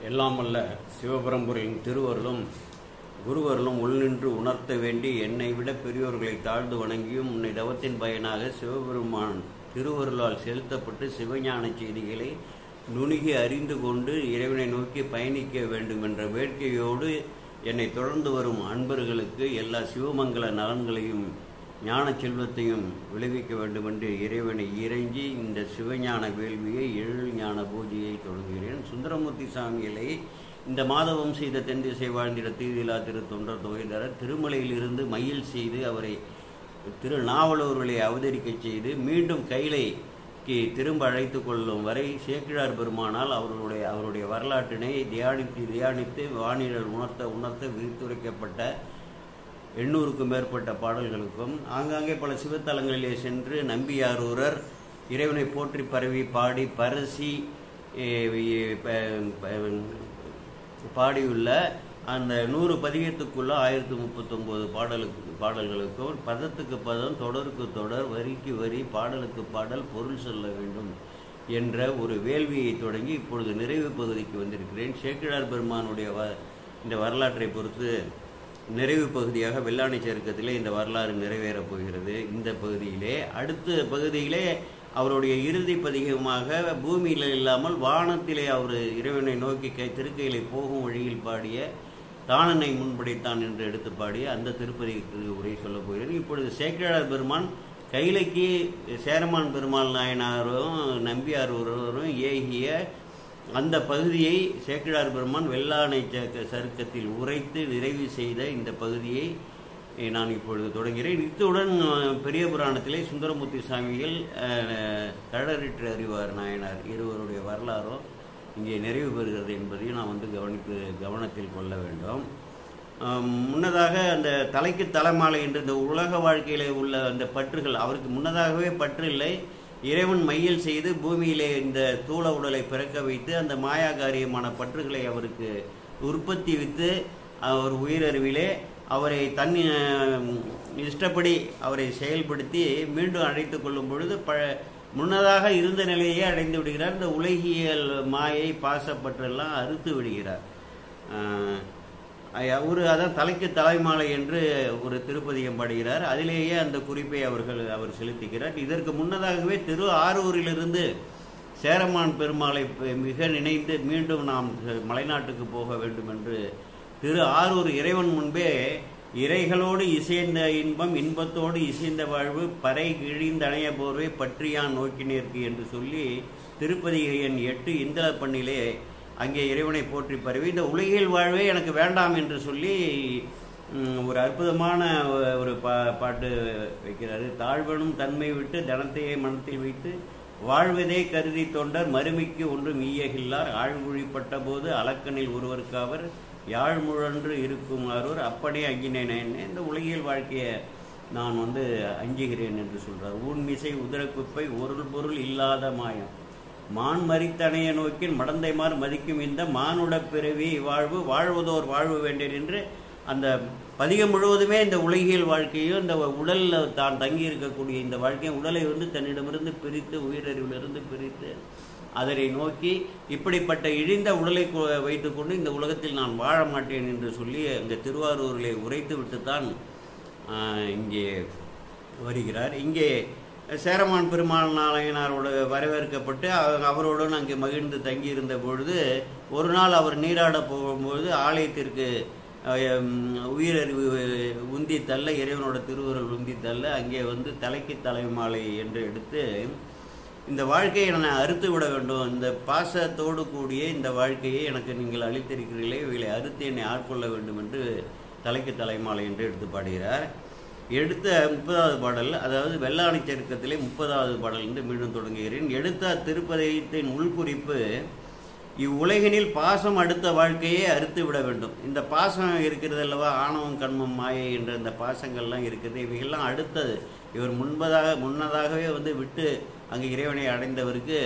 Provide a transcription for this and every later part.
எல்லாம் வல்ல சிவபரம்பொருளின் திருவருளும் குருவருளும் உள்நின்று உணர்த்த வேண்டி என்னை விட பெரியோர்களை தாழ்ந்து வணங்கியும் உன்னை தவத்தின் பயனாக சிவபெருமான் திருவருளால் செலுத்தப்பட்டு சிவஞான செய்திகளை நுணுகி அறிந்து கொண்டு இறைவனை நோக்கி பயணிக்க வேண்டும் என்ற வேட்கையோடு என்னை தொடர்ந்து வரும் அன்பர்களுக்கு எல்லா சிவமங்கல நலன்களையும் ஞான செல்வத்தையும் விளைவிக்க வேண்டும் என்று இறைவனை இறைஞ்சி இந்த சிவஞான வேள்வியை எழில் ஞான பூஜையை தொடங்குகிறேன். சுந்தரமூர்த்தி சாமிகளை இந்த மாதவம் செய்த தென் திசை வாழ்ந்திட தீதிலா திரு தொண்டர் தொகைதரர் திருமலையிலிருந்து மயில் செய்து அவரை திருநாவலூர்களை அவதரிக்க செய்து மீண்டும் கைலைக்கு திரும்ப அழைத்து கொள்ளும் வரை சேக்கிழார் பெருமானால் அவருடைய வரலாற்றினை தியானித்து வானிடல் உணர்த்த விரித்துரைக்கப்பட்ட 800க்கும் மேற்பட்ட பாடல்களுக்கும் ஆங்காங்கே பல சிவத்தலங்களிலே சென்று நம்பியாரூரர் இறைவனை போற்றி பரவி பாடி பரசி பாடியுள்ள அந்த 100 பதிகத்துக்குள்ள 1039 பாடல்களுக்கும் பதத்துக்கு பதம் தொடருக்கு தொடர் வரிக்கு வரி பாடலுக்கு பாடல் பொருள் சொல்ல வேண்டும் என்ற ஒரு வேள்வியை தொடங்கி இப்பொழுது நிறைவு பகுதிக்கு வந்திருக்கிறேன். சேக்கிழார் பெருமானுடைய இந்த வரலாற்றை பொறுத்து நிறைவு பகுதியாக வெள்ளாணை சருக்கத்திலே இந்த வரலாறு நிறைவேறப் போகிறது. இந்த பகுதியிலே அடுத்த பகுதியிலே அவருடைய இறுதி பதிகமாக பூமியில் இல்லாமல் வானத்திலே அவர் இறைவனை நோக்கி திருக்கையிலே போகும் வழியில் பாடிய தானனை முன்படைத்தான் என்று எடுத்து பாடிய அந்த திருப்பதிக்கு உரை சொல்லப் போகிறது. இப்பொழுது சேக்கிழார் பெருமான் கைலைக்கு சேரமான் பெருமாள் நாயனாரும் நம்பியாரூரும் ஏகிய அந்த பகுதியை சேக்கிழார் பெருமான் வெள்ளாணை சருக்கத்தில் உரைத்து நிறைவு செய்த இந்த பகுதியை நான் இப்பொழுது தொடங்குகிறேன். இத்துடன் பெரிய புராணத்திலே சுந்தரமூர்த்தி சாமிகள் கடறிற்று அறிவார் நாயனார் இருவருடைய வரலாறும் இங்கே நிறைவு பெறுகிறது என்பதையும் நான் கவனத்தில் கொள்ள வேண்டும். முன்னதாக அந்த தலைக்கு தலைமாலை என்ற இந்த உலக வாழ்க்கையிலே உள்ள அந்த பற்றுகள் அவருக்கு முன்னதாகவே பற்று இல்லை. இறைவன் மையல் செய்து பூமியிலே இந்த தூள உடலை பிறக்க வைத்து அந்த மாயா காரியமான பற்றுகளை அவருக்கு உற்பத்தி வைத்து அவர் உயிரறிவிலே அவரை தன் இஷ்டப்படி அவரை செயல்படுத்தி மீண்டும் அழைத்து கொள்ளும் பொழுது முன்னதாக இருந்த நிலையே அடைந்து விடுகிறார். இந்த உலகியல் மாயை பாசப்பற்றெல்லாம் அறுத்து விடுகிறார். அதான் தலைக்கு தலைமாலை என்று ஒரு திருப்பதிகம் பாடுகிறார். அதிலேயே அந்த குறிப்பை அவர் செலுத்துகிறார். இதற்கு முன்னதாகவே திரு ஆரூரிலிருந்து சேரமான் பெருமாளை மிக நினைந்து மீண்டும் நாம் மலைநாட்டுக்கு போக வேண்டும் என்று திரு ஆரூர் இறைவன் முன்பே இறைகளோடு இசைந்த இன்பம் இன்பத்தோடு இசைந்த வாழ்வு பறை கிழிந்தணைய போர்வை பற்றியான் நோக்கினேற்கு என்று சொல்லி திருப்பதிக எண் 8 இந்தள பண்ணிலே அங்கே இறைவனை போற்றி பரவி இந்த உலகில் வாழ்வே எனக்கு வேண்டாம் என்று சொல்லி ஒரு அற்புதமான ஒரு பாட்டு வைக்கிறாரு. தாழ்வனும் தன்மை விட்டு தனத்தையே மனத்தில் வைத்து வாழ்வதே கருதி தொண்டர் மறுமைக்கு ஒன்றும் ஈயகில்லார் ஆழ்மொழிப்பட்ட போது அலக்கனில் ஒருவருக்காவர் யாழ்முழன்று இருக்கும் ஆரூர் அப்படி அங்கினேனே இந்த உலகியல் வாழ்க்கையை நான் அஞ்சுகிறேன் என்று சொல்றார். ஊன்மிசை உதரக்குப்பை ஒரு பொருள் இல்லாத மாயம் மான் மறித்தனைய நோக்கின் மடந்தைமார் மதிக்கும் இந்த மானுட பிறவி வாழ்வு வாழ்வதோர் வாழ்வு வேண்டேன் என்று அந்த பதிகம் முழுவதுமே இந்த உலகியல் வாழ்க்கையும் இந்த உடலில் தான் தங்கி இருக்கக்கூடிய இந்த வாழ்க்கையை உடலை தன்னிடமிருந்து பிரித்து உயிரறிவிலிருந்து பிரித்து அதனை நோக்கி இப்படிப்பட்ட இழிந்த உடலை வைத்துக்கொண்டு இந்த உலகத்தில் நான் வாழ மாட்டேன் என்று சொல்லி அந்த திருவாரூரிலே உரைத்து விட்டுத்தான் இங்கே வருகிறார். இங்கே சேரமான் பெருமாள் நாயனாரோடு வரவேற்கப்பட்டு அவரோடு அங்கே மகிழ்ந்து தங்கியிருந்த பொழுது ஒரு நாள் அவர் நீராட போகும்போது ஆலயத்திற்கு உயிரறிவு உந்தி தள்ள இறைவனோட திருவுருள் உந்தி தள்ள அங்கே தலைக்கு தலைமாலை என்று எடுத்து இந்த வாழ்க்கையை நான் அறுத்து விட வேண்டும், இந்த பாசத்தோடு கூடிய இந்த வாழ்க்கையை எனக்கு நீங்கள் அளித்திருக்கிறீர்களே இவைகளை அறுத்து என்னை ஆட்கொள்ள வேண்டும் என்று தலைக்கு தலைமாலை என்று எடுத்து பாடுகிறார். எடுத்த 30வது பாடல் அதாவது வெள்ளாணை சருக்கத்திலே 30வது பாடல் என்று மீண்டும் தொடங்குகிறேன். எடுத்த திருப்பதிகத்தின் உள்குறிப்பு இவ்வுலகினில் பாசம் அடுத்த வாழ்க்கையை அறுத்து விட வேண்டும். இந்த பாசம் இருக்கிறது அல்லவா, ஆணவம் கண்மம் மாயை என்ற இந்த பாசங்கள்லாம் இருக்குது. இவைகள்லாம் அடுத்தது. இவர் முன்னதாகவே விட்டு அங்கே இறைவனை அடைந்தவருக்கு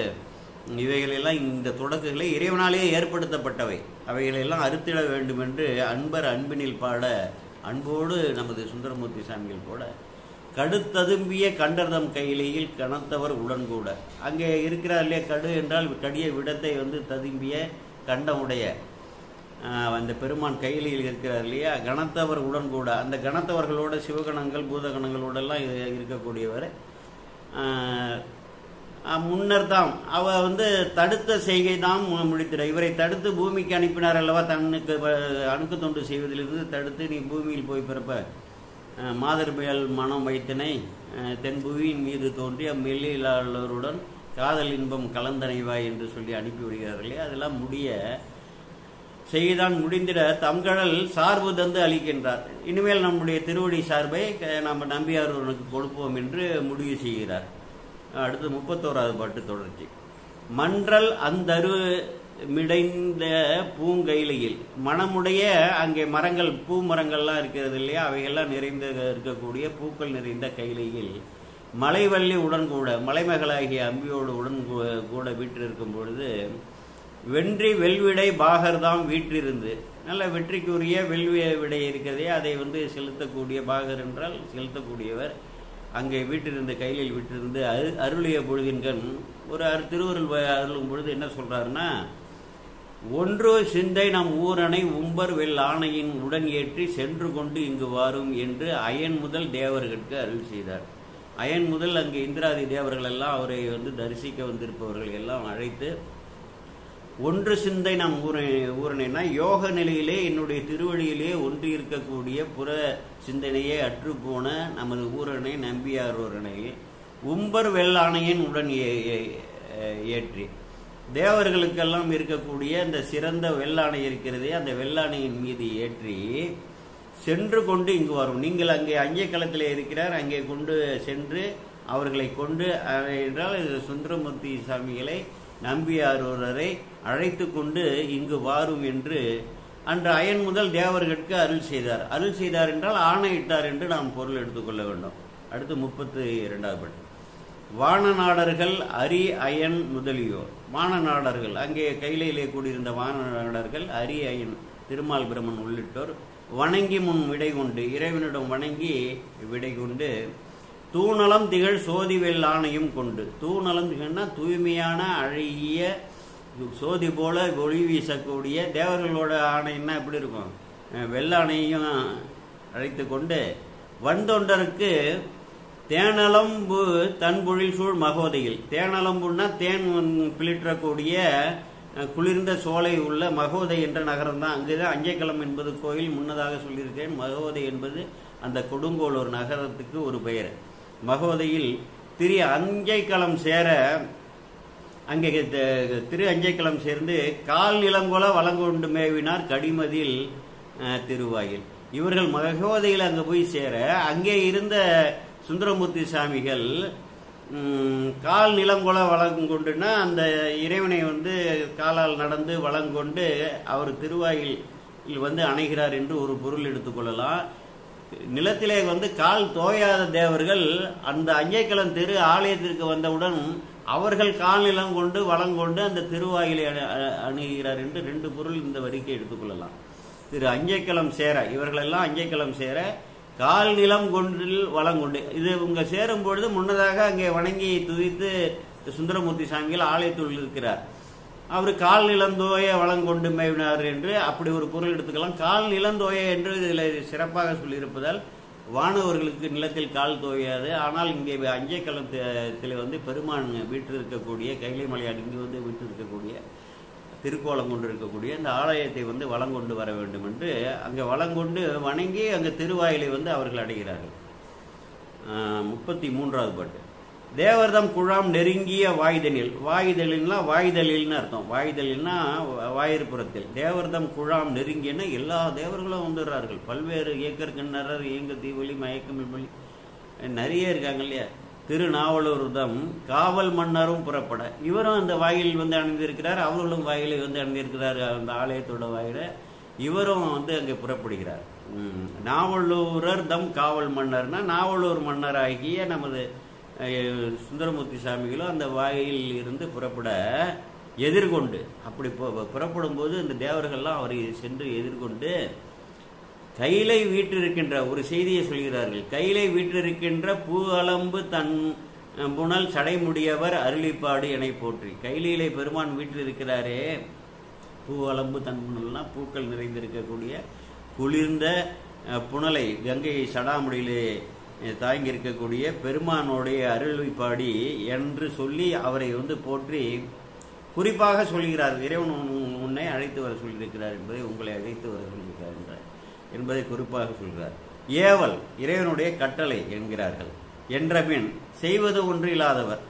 இவைகளெல்லாம் இந்த தொடக்குகளை இறைவனாலே ஏற்படுத்தப்பட்டவை. அவைகளெல்லாம் அறுத்திட வேண்டும் என்று அன்பினில் பாட அன்போடு நமது சுந்தரமூர்த்தி சாமிகள் போட கடுத்ததும்பிய கண்டர்தம் கையிலையில் கனத்தவர் உடன் கூட அங்கே இருக்கிறார் இல்லையா. கடு என்றால் கடிய விடத்தை ததும்பிய கண்டமுடைய அந்த பெருமான் கையிலையில் இருக்கிறார் இல்லையா, கணத்தவர் உடன் கூட, அந்த கணத்தவர்களோட சிவகணங்கள் பூதகணங்களோடெல்லாம் இருக்கக்கூடியவர். முன்னர் தான் அவ தடுத்த செய்கை தான் முடித்திட, இவரை தடுத்து பூமிக்கு அனுப்பினார் அல்லவா, தன்னுக்கு அணுக்கு தொண்டு செய்வதிலிருந்து தடுத்து நீ பூமியில் போய் பிறப்ப மாதர்பயல் மனம் வைத்தனை தென்புவியின் மீது தோன்றி அம்மெல்லியலாளருடன் காதல் இன்பம் கலந்தனைவாய் என்று சொல்லி அனுப்பி விடுகிறார்களே, அதெல்லாம் முடிய செய்தான் முடிந்திட தம்கடல் சார்பு தந்து அளிக்கின்றார். இனிமேல் நம்முடைய திருவடி சார்பை நம்ம நம்பியாரூரனுக்கு கொடுப்போம் என்று முடிவு செய்கிறார். அடுத்து 31வது பாட்டு தொடர்ச்சி. மன்றல் அந்தரு மிடைந்த பூங்கையிலையில், மனமுடைய அங்கே மரங்கள் பூ மரங்கள்லாம் இருக்கிறது இல்லையா, அவைகள்லாம் நிறைந்த இருக்கக்கூடிய பூக்கள் நிறைந்த கையிலையில் மலைவள்ளி உடன் கூட, மலைமகளாகிய அம்பியோடு உடன் கூட வீற்றிருக்கும் பொழுது வென்றி வெல்விடை பாகர்தாம் வீற்றிருந்து, நல்ல வெற்றிக்குரிய வெல்விடை இருக்கிறதே அதை செலுத்தக்கூடிய, பாகர் என்றால் செலுத்தக்கூடியவர், அங்கே வீட்டிலிருந்து கையில் வீட்டிலிருந்து அருளிய பொழுதின்கண் ஒரு திருவருள் அருளும் பொழுது என்ன சொல்றாருன்னா, ஒன்று சிந்தை நம் ஊரனை உம்பர் வெல் ஆணையின் உடன் ஏற்றி சென்று கொண்டு இங்கு வாரும் என்று அயன் முதல் தேவர்களுக்கு அருள் செய்தார். அயன் முதல் அங்கே இந்திராதி தேவர்கள் எல்லாம் அவரை தரிசிக்க வந்திருப்பவர்கள் எல்லாம் அழைத்து, ஒன்று சிந்தை நம் ஊரனைனா யோக நிலையிலே என்னுடைய திருவடியிலே ஒன்று இருக்கக்கூடிய புற சிந்தனையே அற்றுப்போன நமது ஊரனை நம்பியாரூரனை உம்பர் வெள்ளாணையின் உடன் ஏற்றி, தேவர்களுக்கெல்லாம் இருக்கக்கூடிய அந்த சிறந்த வெள்ளாணை இருக்கிறதே அந்த வெள்ளாணையின் மீது ஏற்றி சென்று கொண்டு இங்கு வரும். நீங்கள் அங்கே அஞ்சை களத்திலே இருக்கிறார், அங்கே கொண்டு சென்று அவர்களை கொண்டு என்றால் சுந்தரமூர்த்தி சாமிகளை நம்பியாரூரரை அழைத்து கொண்டு இங்கு வாரும் என்று அன்று அயன் முதல் தேவர்களுக்கு அருள் செய்தார். அருள் செய்தார் என்றால் ஆணையிட்டார் என்று நாம் பொருள் எடுத்துக்கொள்ள வேண்டும். அடுத்து 32வது பாட்டு. வானநாடர்கள் அரி அயன் முதலியோர், வானநாடர்கள் அங்கே கையிலே கூடியிருந்த வானநாடர்கள் அரி அயன் திருமால் பிரமன் உள்ளிட்டோர் வணங்கி முன் விடை கொண்டு, இறைவனிடம் வணங்கி விடை கொண்டு தூணலம் திகழ் சோதிவெல் ஆணையும் கொண்டு, தூணலம் திகழ்னா தூய்மையான அழகிய சோதி போல ஒளி வீசக்கூடிய, தேவர்களோட ஆணைன்னா எப்படி இருக்கும், வெள்ளாணையும் அழைத்து கொண்டு வந்தொண்டருக்கு தேனலம்பு தன்பொழில் சூழ் மகோதையில், தேனலம்புன்னா தேன் பிளிற்றக்கூடிய குளிர்ந்த சோலை உள்ள மகோதை என்ற நகரம் தான். அங்குதான் அஞ்சைக்களம் என்பது கோயில், முன்னதாக சொல்லியிருக்கேன். மகோதை என்பது அந்த கொடுங்கோளூர் நகரத்துக்கு ஒரு பெயர். மகோதையில் திரு அஞ்சைக்களம் சேர, அங்கே திரு அஞ்சைக்களம் சேர்ந்து கால் நிலங்கொல வளங்கொண்டு மேவினார் கடிமதில் திருவாயில். இவர்கள் மகோதையில் அங்கே போய் சேர, அங்கே இருந்த சுந்தரமூர்த்தி சாமிகள் கால் நிலங்கொல வளங்கொண்டுன்னா அந்த இறைவனை காலால் நடந்து வளங்கொண்டு அவர் திருவாயில் அணைகிறார் என்று ஒரு பொருள் எடுத்துக்கொள்ளலாம். நிலத்திலே கால் தோயாத தேவர்கள் அந்த அஞ்சைக்களம் திரு ஆலயத்திற்கு வந்தவுடன் அவர்கள் கால் நிலம் கொண்டு வளங்கொண்டு அந்த திருவாயிலை அணுகிறார் என்று 2 பொருள் இந்த வரிக்கை எடுத்துக்கொள்ளலாம். திரு அஞ்சைக்களம் சேர, இவர்களெல்லாம் அஞ்சைக்களம் சேர கால் நிலம் கொண்டில் வளங்கொண்டு, இது உங்க சேரும் பொழுது முன்னதாக அங்கே வணங்கி துதித்து சுந்தரமூர்த்தி சாமிகள் ஆலயத்துள் இருக்கிறார். அவர் கால் நிலந்தோய வளங்கொண்டு மேவினார் என்று அப்படி ஒரு பொருள் எடுத்துக்கலாம். கால் நிலந்தோய என்று இதில் சிறப்பாக சொல்லியிருப்பதால் வானவர்களுக்கு நிலத்தில் கால் தோயாது. ஆனால் இங்கே அஞ்சைக்களத்தில் பெருமான் வீட்டு இருக்கக்கூடிய கைலை மலையாடு இங்கு வீட்டு இருக்கக்கூடிய திருக்கோலம் கொண்டு இருக்கக்கூடிய இந்த ஆலயத்தை வளங்கொண்டு வர வேண்டும் என்று அங்கே வளங்கொண்டு வணங்கி அங்கே திருவாயிலை அவர்கள் அடைகிறார்கள். 33வது பாட்டு. தேவர்தம் குழாம் நெருங்கிய வாய்தலில், வாய்தலில்னா வாய்தலில்னு அர்த்தம், வாய்தலில்னா வாயிற்புறத்தில், தேவர்தம் குழாம் நெருங்கியன்னா எல்லா தேவர்களும் வந்துடுறார்கள். பல்வேறு ஏக்கர் கிண்ணறர் ஏங்க தீவொலி மயக்கமில்மொழி நிறைய இருக்காங்க இல்லையா. திருநாவலூர்தம் காவல் மன்னரும் புறப்பட, இவரும் அந்த வாயில் அணிந்திருக்கிறார், அவர்களும் வாயிலை அணிந்திருக்கிறார் அந்த ஆலயத்தோட வாயில, இவரும் அங்கே புறப்படுகிறார். நாவலூரர் தம் காவல் மன்னர்னா நாவலூர் மன்னராகிய நமது சுந்தரமூர்த்தி சாமிகளும் அந்த வாயில் இருந்து புறப்பட எதிர்கொண்டு, அப்படி புறப்படும் போது இந்த தேவர்கள்லாம் அவரை சென்று எதிர்கொண்டு கையிலை வீற்றிருக்கின்ற ஒரு செய்தியை சொல்கிறார்கள். கையிலை வீற்றிருக்கின்ற பூ அலம்பு தன் புனல் சடைமுடியவர் அருளிப்பாடு என போற்றி. கையிலே பெருமான் வீற்றிருக்கிறாரே, பூவளம்பு தன்புணல்லாம் பூக்கள் நிறைந்திருக்கக்கூடிய குளிர்ந்த புனலை கங்கையை சடாமுடியிலே தாங்கி இருக்கக்கூடிய பெருமானுடைய அருளை பாடி என்று சொல்லி அவரை போற்றி குறிப்பாக சொல்கிறார். இறைவன் உன்னை அழைத்து வர சொல்லியிருக்கிறார் என்பதை, உங்களை அழைத்து வர சொல்லியிருக்கிறார் என்றார் என்பதை குறிப்பாக சொல்கிறார். ஏவல் இறைவனுடைய கட்டளை என்கிறார்கள். என்றபின் செய்வது ஒன்று இல்லாதவர்.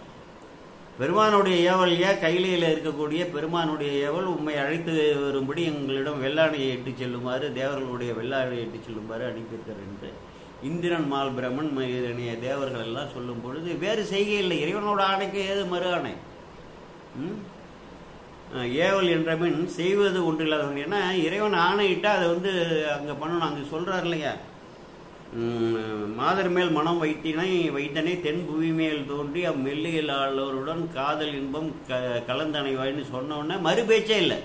பெருமானுடைய ஏவல் கையிலையில் இருக்கக்கூடிய பெருமானுடைய ஏவல் உண்மை அழைத்து வரும்படி எங்களிடம் வெள்ளாணையை எட்டு செல்லுமாறு, தேவர்களுடைய வெள்ளாணையை எட்டு செல்லுமாறு அனுப்பியிருக்கிறார் என்று இந்திரன் மால் பிரமன் இதனைய தேவர்கள் எல்லாம் சொல்லும் பொழுது வேறு செய்கை இல்லை. இறைவனோட ஆணைக்கு ஏது மறு ஆணை? ஏவல் என்றபின் செய்வது ஒன்று இல்லாதவன். ஏன்னா இறைவன் ஆணையிட்டா அதை அங்கே பண்ணணும். அங்கே சொல்றாரு இல்லையா, மாதர் மேல் மனம் வைத்தனை தென் புவி மேல் தோன்றி அம்மெல்லியல் ஆளோருடன் காதல் இன்பம் கலந்தனைவாயின்னு சொன்ன உடனே மறு பேச்சே இல்லை.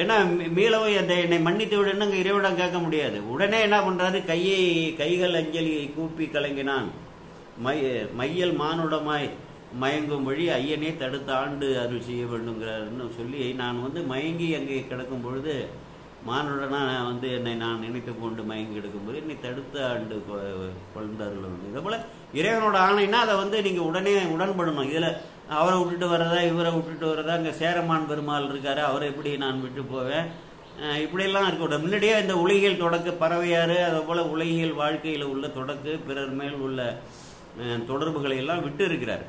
ஏன்னா மீளவை அந்த என்னை மன்னித்து விடுன்னு அங்கே இறைவனம் கேட்க முடியாது. உடனே என்ன பண்றாரு, கைகள் அஞ்சலியை கூப்பி கலங்கினான். மையல் மானுடமாய் மயங்கும் வழி ஐயனே தடுத்த ஆண்டு அருள் செய்ய வேண்டுங்கிறாருன்னு சொல்லி, நான் மயங்கி அங்கே கிடக்கும் பொழுது மானுடனா என்னை நான் நினைத்து கொண்டு மயங்கி கிடக்கும்போது என்னை தடுத்த ஆண்டு கொண்டு அருள் வேண்டும். இதே போல இறைவனோட ஆணைன்னா அதை நீங்க உடனே உடன்படணும். இதுல அவரை விட்டுட்டு வர்றதா இவரை விட்டுட்டு வர்றதா, அங்கே சேரமான் பெருமாள் இருக்காரு, அவரை எப்படி நான் விட்டு போவேன், இப்படியெல்லாம் இருக்கக்கூடாது. முன்னாடியே இந்த உலகியல் தொடக்கு பறவையாறு, அதே போல உலகியல் வாழ்க்கையில் உள்ள தொடக்கு பிறர் மேல் உள்ள தொடர்புகளை எல்லாம் விட்டு இருக்கிறார்.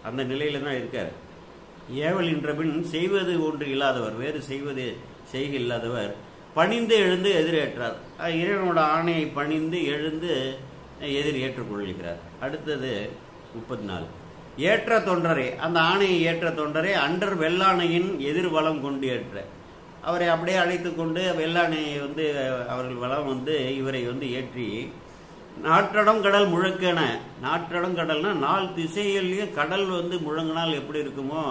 அந்த நிலையில தான் இருக்கார். ஏவல் என்றபின் செய்வது ஒன்று இல்லாதவர், வேறு செய்கை இல்லாதவர் பணிந்து எழுந்து எதிரேற்றார். இறைவனோட ஆணையை பணிந்து எழுந்து எதிர் ஏற்றுக்கொள்கிறார். அடுத்தது 34. ஏற்ற தொண்டரே, அந்த ஆணையை ஏற்ற தொண்டரே அண்டர் வெள்ளாணையின் எதிர் வளம் கொண்டு ஏற்ற. அவரை அப்படியே அழைத்து கொண்டு வெள்ளாணையை அவர்கள் வளம் இவரை ஏற்றி நாற்றடம் கடல் முழக்கென, நாற்றடம் கடல்னா 4 திசையிலையும் கடல் முழங்கினால் எப்படி இருக்குமோ,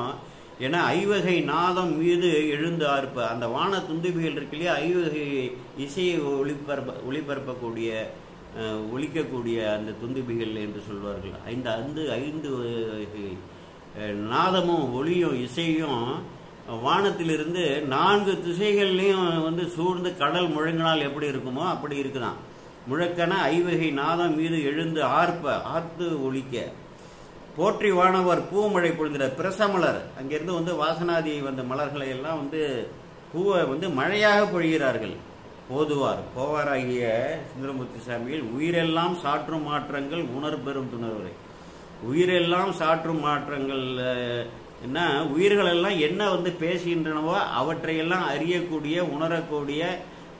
ஏன்னா ஐவகை நாதம் மீது எழுந்து ஆர்ப்ப, அந்த வான துந்துபிகள் இருக்கு இல்லையா, ஐவகை இசையை ஒலிக்கக்கூடிய அந்த துந்துபிகள் என்று சொல்வார்கள். 5 நாதமும் ஒளியும் இசையும் வானத்திலிருந்து 4 திசைகள்லையும் சூழ்ந்து கடல் முழங்கினால் எப்படி இருக்குமோ அப்படி இருக்குதான். முழக்கன ஐவகை நாதம் மீது எழுந்து ஆர்த்து ஒலிக்க. போற்றி வானவர் பூமழை பொழுதுற பிரசமலர், அங்கிருந்து வாசனாதி மலர்களை எல்லாம் பூவை மழையாக பொழிகிறார்கள். போவாராகிய சுந்தரமூர்த்தி சாமியில் உயிரெல்லாம் சாற்றும் மாற்றங்கள் உணர் பெறும் துணர்வரை. உயிரெல்லாம் சாற்றும் மாற்றங்கள் என்ன, உயிர்கள் எல்லாம் என்ன பேசுகின்றனவோ அவற்றையெல்லாம் அறியக்கூடிய உணரக்கூடிய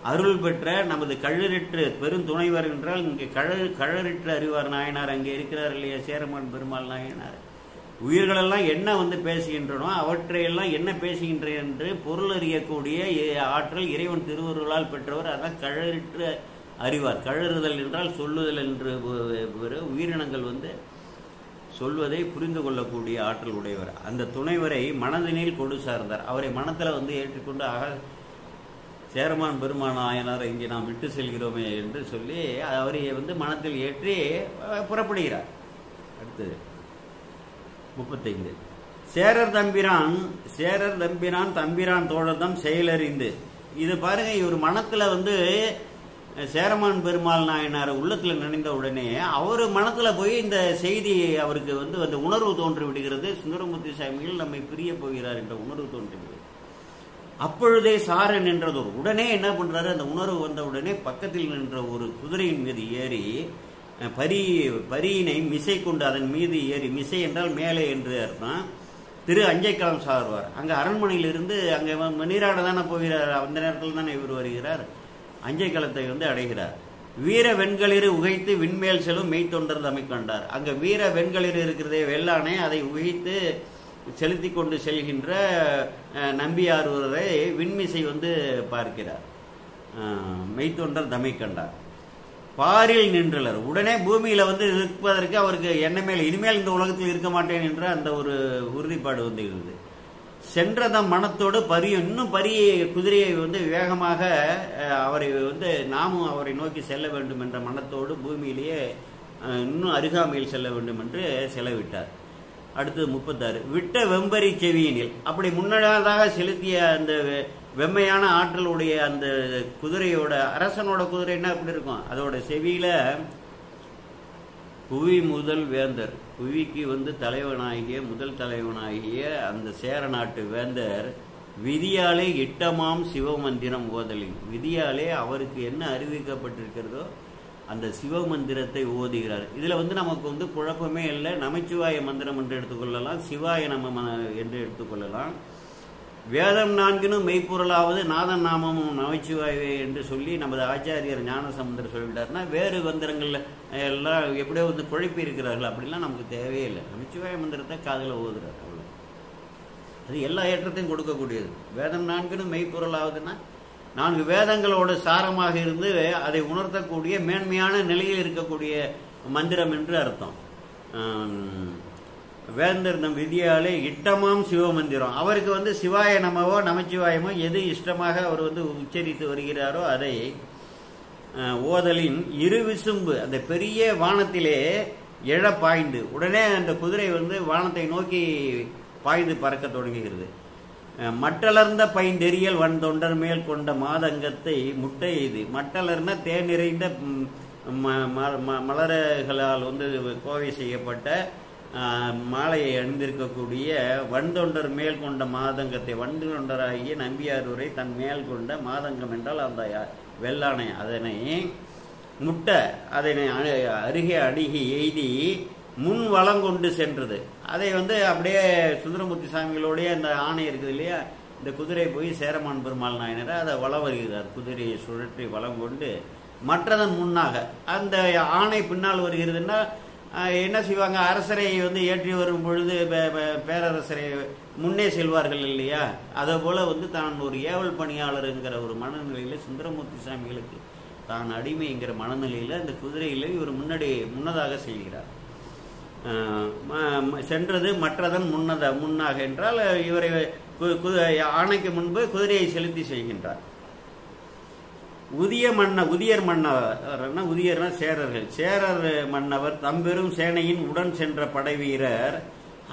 அருள் பெற்ற நமது கழறிற்று பெருந்துணைவர் என்றால் இங்கே கழறிற்று அறிவார் நாயனார் அங்கே இருக்கிறார் இல்லையா, சேரமான் பெருமாள் நாயனார். உயிர்களெல்லாம் என்ன பேசுகின்றனோ அவற்றையெல்லாம் என்ன பேசுகின்ற என்று பொருள் அறியக்கூடிய ஆற்றல் இறைவன் திருவருளால் பெற்றவர். அதான் கழறிற்று அறிவார். கழறுதல் என்றால் சொல்லுதல் என்று உயிரினங்கள் சொல்வதை புரிந்து கொள்ளக்கூடிய ஆற்றல் உடையவர். அந்த துணைவரை மனதினில் கொடு சார்ந்தார். அவரை மனத்தில் ஏற்றுக்கொண்டு சேரமான் பெருமான் நாயனார் இங்கே நாம் விட்டு செல்கிறோமே என்று சொல்லி அவரை மனத்தில் ஏற்றி புறப்படுகிறார். அடுத்தது 35. சேரர் தம்பிரான் தம்பிரான் தோழதம் செயலறிந்து. இது பாருங்க, இவர் மனத்துல சேரமான் பெருமாள் நாயனார் உள்ளத்துல நினைந்த உடனே அவர் மனத்துல போய் இந்த செய்தி அவருக்கு அந்த உணர்வு தோன்றி விடுகிறது. சுந்தரமூர்த்தி சாமிகள் நம்மை பிரிய போகிறார் என்ற உணர்வு தோன்றி விடுகிறது. அப்பொழுதே சார நின்றதோர். உடனே என்ன பண்றாரு, அந்த உணர்வு வந்த உடனே பக்கத்தில் நின்ற ஒரு குதிரையின் மீது ஏறி பரியினை மிசை கொண்டு அதன் மீது ஏறி, மிசை என்றால் மேலே என்று அர்த்தம், திரு அஞ்சைக்களம் சார்வார். அங்க அரண்மனையிலிருந்து அங்க நீராட தானே போகிறார். அந்த நேரத்தில் தானே இவர் வருகிறார். அஞ்சைக்களத்தை அடைகிறார். வீர வெண்களிறு உகைத்து விண்மேல் செல்லும் மெய்த்தொண்டர் தம்மை கண்டார். அங்க வீர வெண்களிறு இருக்கிறதே வெள்ளானே, அதை உகைத்து செலுத்தி கொண்டு செல்கின்ற நம்பியாரூரை விண்மிசை பார்க்கிறார். மெய்த்தொண்டர் தம்மை கண்டார். பாரில் நின்றலர். உடனே பூமியில இருப்பதற்கு அவருக்கு எண்ணமேல் இனிமேல் இந்த உலகத்தில் இருக்க மாட்டேன் என்ற அந்த ஒரு உறுதிப்பாடு இருந்தது. சென்றதம் மனத்தோடு இன்னும் குதிரையை வேகமாக அவரை நாமும் அவரை நோக்கி செல்ல வேண்டும் என்ற மனத்தோடு பூமியிலேயே இன்னும் அருகாமையில் செல்ல வேண்டும் என்று செலவிட்டார். அடுத்தது 36. விட்ட வெம்பரி செவியினில். அப்படி முன்னதாக செலுத்திய அந்த வெம்மையான ஆற்றலுடைய அந்த குதிரையோட அரசனோட குதிரைன்னா எப்படி இருக்கும்? அதோட செவியில புவி முதல் வேந்தர், புவிக்கு தலைவனாகிய முதல் தலைவனாகிய அந்த சேர நாட்டு வேந்தர் விதியாலே இட்டமாம் சிவமந்திரம் ஓதலின், விதியாலே அவருக்கு என்ன அறிவிக்கப்பட்டிருக்கிறதோ அந்த சிவமந்திரத்தை ஓதுகிறார். இதுல நமக்கு குழப்பமே இல்லை. நமச்சிவாய மந்திரம் என்று எடுத்துக்கொள்ளலாம், சிவாய நம என்று எடுத்துக்கொள்ளலாம். வேதம் நான்கினும் மெய்ப்பொருளாவது நாதன் நாமமும் நமச்சிவாயவே என்று சொல்லி நமது ஆச்சாரியர் ஞானசம்பந்தர் சொல்லிட்டாருன்னா, வேறு மந்திரங்கள்ல எல்லாம் எப்படியோ குழப்பி இருக்கிறார்கள். அப்படிலாம் நமக்கு தேவையே இல்லை. நமச்சிவாய மந்திரத்தை காதில் ஓதுறாரு, அவ்வளோ. அது எல்லா ஏற்றத்தையும் கொடுக்கக்கூடியது. வேதம் நான்கினும் மெய்ப்பொருளாவதுன்னா 4 வேதங்களோட சாரமாக இருந்து அதை உணர்த்தக்கூடிய மேன்மையான நிலையில் இருக்கக்கூடிய மந்திரம் என்று அர்த்தம். வேந்தர் நம் விதியாலே இட்டமாம் சிவமந்திரம், அவருக்கு சிவாய நமவோ நமச்சிவாயமோ எது இஷ்டமாக அவர் உச்சரித்து வருகிறாரோ அதை ஓதலின் இரு விசும்பு, அந்த பெரிய வானத்திலே எழ பாய்ந்து, உடனே அந்த குதிரை வானத்தை நோக்கி பாய்ந்து பறக்க தொடங்குகிறது. மட்டலர்ந்த பைந்தெறியல் வன் தொண்டர் மேல் கொண்ட மாதங்கத்தை முட்டை எய்து, மட்டலர்ன தேன் நிறைந்த மலர்களால் கோவை செய்யப்பட்ட மாலையை அணிந்திருக்கக்கூடிய வன்தொண்டர் மேல் கொண்ட மாதங்கத்தை, வண்டு தொண்டராகிய நம்பியாரூரை தன் மேல் கொண்ட மாதங்கம் என்றால் அந்த வெள்ளானை, அதனை முட்ட, அதனை அருகே அணுகி எய்தி முன் வளங்கொண்டு சென்றது. அதை அப்படியே சுந்தரமூர்த்தி சாமிகளோடைய அந்த ஆணை இருக்குது இல்லையா, இந்த குதிரை போய் சேரமான் பெருமாள் நாயனரை அதை வளம் வருகிறார். குதிரையை சுழற்றி வளம் கொண்டு மற்றதன் முன்னாக அந்த ஆணை பின்னால் வருகிறதுன்னா என்ன செய்வாங்க? அரசரை ஏற்றி வரும் பொழுது பேரரசரை முன்னே செல்வார்கள் இல்லையா, அதை போல தான் ஒரு ஏவல் பணியாளருங்கிற ஒரு மனநிலையில சுந்தரமூர்த்தி சாமிகளுக்கு தான் அடிமைங்கிற மனநிலையில அந்த குதிரையில இவர் முன்னதாக செல்கிறார். சென்றது மற்றதன் முன்னாக என்றால் இவரை ஆணைக்கு முன்பு குதிரையை செலுத்தி செல்கின்றார். உதியர் மன்னவர், உதியர்னா சேரர்கள், சேரர் மன்னவர் தம்பெரும் சேனையின் உடன் சென்ற படை வீரர்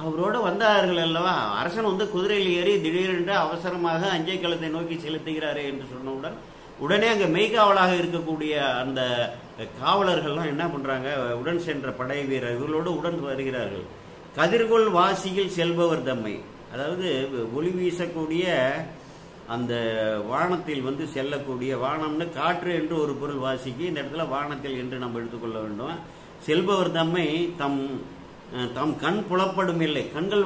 அவரோட வந்தார்கள் அல்லவா. அரசன் குதிரையில் ஏறி திடீரென்று அவசரமாக அஞ்சை களத்தை நோக்கி செலுத்துகிறாரே என்று சொன்னவுடன் உடனே அங்க மெய்காவலாக இருக்கக்கூடிய அந்த காவலர்கள்லாம் என்ன பண்றாங்க? உடன் சென்ற படை வீரர் இவர்களோடு உடன் வருகிறார்கள். கதிர்கொள் வாசியில் செல்பவர் தம்மை, அதாவது ஒளி வீசக்கூடிய அந்த வானத்தில் செல்லக்கூடிய, வானம்னு காற்று என்று ஒரு பொருள் வாசிக்கு, இந்த இடத்துல வானத்தில் என்று நம்ம எடுத்துக்கொள்ள வேண்டும். செல்பவர் தம்மை தம் கண் புலப்படும் இல்லை, கண்கள்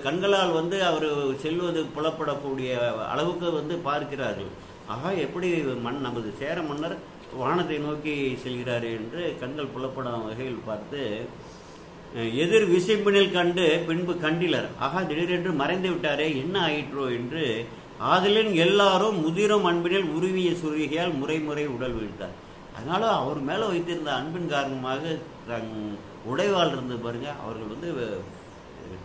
கண்களால் அவர் செல்வது புலப்படக்கூடிய அளவுக்கு பார்க்கிறார்கள். ஆகா, எப்படி நமது சேர மன்னர் வானத்தை நோக்கி செல்கிறார் என்று கண்கள் புலப்படும் வகையில் பார்த்து எதிர் விசிம்பினில் கண்டு பின்பு கண்டிலர், ஆகா திடீரென்று மறைந்து விட்டாரே, என்ன ஆயிற்றோ என்று ஆதலின் எல்லாரும் முதிரும் அன்பினில் உருவிய சுருகியால் முறை உடல் வீழ்த்தார். அதனால அவர் மேல வைத்திருந்த அன்பின் காரணமாக தன் உடைவாள் இருந்து பாருங்க, அவர்கள்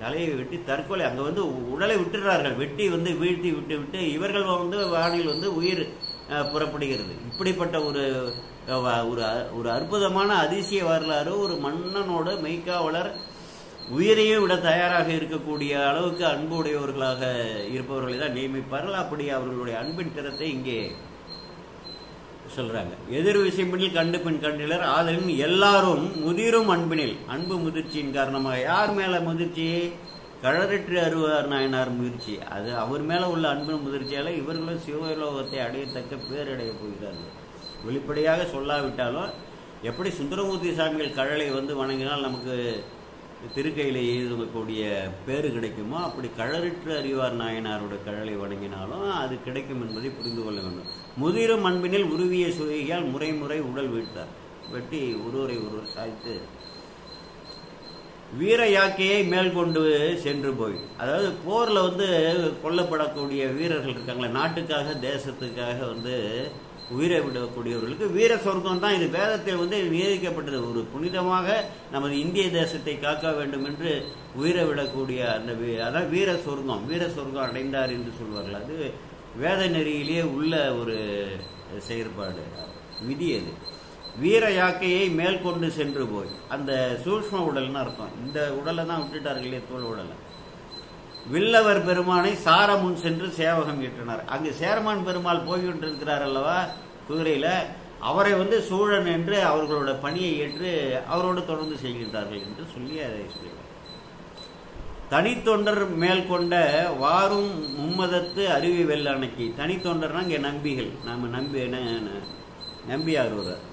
தலையை வெட்டி தற்கொலை, அங்க உடலை விட்டுறார்கள், வெட்டி வீழ்த்தி விட்டு இவர்கள் வானில் உயிர் புறப்படுகிறது. இப்படிப்பட்ட ஒரு அற்புதமான அதிசய வரலாறு. ஒரு மன்னனோட மெய்காவலர் உயிரையே விட தயாராக இருக்கக்கூடிய அளவுக்கு அன்பு உடையவர்களாக இருப்பவர்களை தான் நியமிப்பார்கள். அப்படி அவர்களுடைய அன்பின் திறத்தை இங்கே சொல்றாங்க. எதிர் விசைப்பினில் கண்டு பின் கண்டிலர் ஆதலின் எல்லாரும் முதிரும் அன்பினில், அன்பு முதிர்ச்சியின் காரணமாக. யார் மேல முதிர்ச்சி? கழறற்று அருவார் நாயனார் முயற்சி. அது அவர் மேல உள்ள அன்பு முதிர்ச்சியால இவர்களும் சிவலோகத்தை அடையத்தக்க பேரடைய போகிறார்கள். வெளிப்படையாக சொல்லாவிட்டாலும் எப்படி சுந்தரமூர்த்தி சாமிகள் கழலை வணங்கினால் நமக்கு திருக்கையில எழுதக்கூடிய பேரு கிடைக்குமோ, அப்படி கழறிற்று அறிவார் நாயனாரோட கழலை வணங்கினாலும் அது கிடைக்கும் என்பதை புரிந்து கொள்ள வேண்டும். முதிரும் அன்பினில் உருவிய சுவையால் முறை உடல் வீழ்த்தார். வெட்டி ஒருவரை சாய்த்து வீர யாக்கையை மேல் கொண்டு சென்று போய், அதாவது போர்ல கொல்லப்படக்கூடிய வீரர்கள் இருக்காங்களே, நாட்டுக்காக தேசத்துக்காக உயிரை விடக்கூடியவர்களுக்கு வீர சொர்க்கம் தான் இது. வேதத்தில் நியமிக்கப்பட்டது. ஒரு புனிதமாக நமது இந்திய தேசத்தை காக்க வேண்டும் என்று உயிரை விடக்கூடிய அந்த அதான் வீர சொர்க்கம் அடைந்தார் என்று சொல்வார்கள். அது வேத நெறியிலேயே உள்ள ஒரு செயற்பாடு, விதி. அது வீர யாக்கையை மேல் கொண்டு சென்று போய், அந்த சூக்ஷ்ம உடல்னு அர்த்தம். இந்த உடலை தான் விட்டுட்டார்களே, தோல் உடலை. வில்லவர் பெருமானை சார முன் சென்று சேவகம் ஏற்றினார். அங்கு சேரமான் பெருமாள் போய்கொண்டிருக்கிறார் அல்லவா குதிரையில, அவரை சூழன் என்று அவர்களோட பணியை ஏற்று அவரோடு தொடர்ந்து செய்கின்றார்கள் என்று சொல்லி அதை சொல்கிறார். தனித்தொண்டர் மேல் கொண்ட வாரும் மும்மதத்து அருவி வெள்ளானைக்கு. தனித்தொண்டர்னா இங்கே நம்பிகள், நாம நம்பியார் ஒருவர்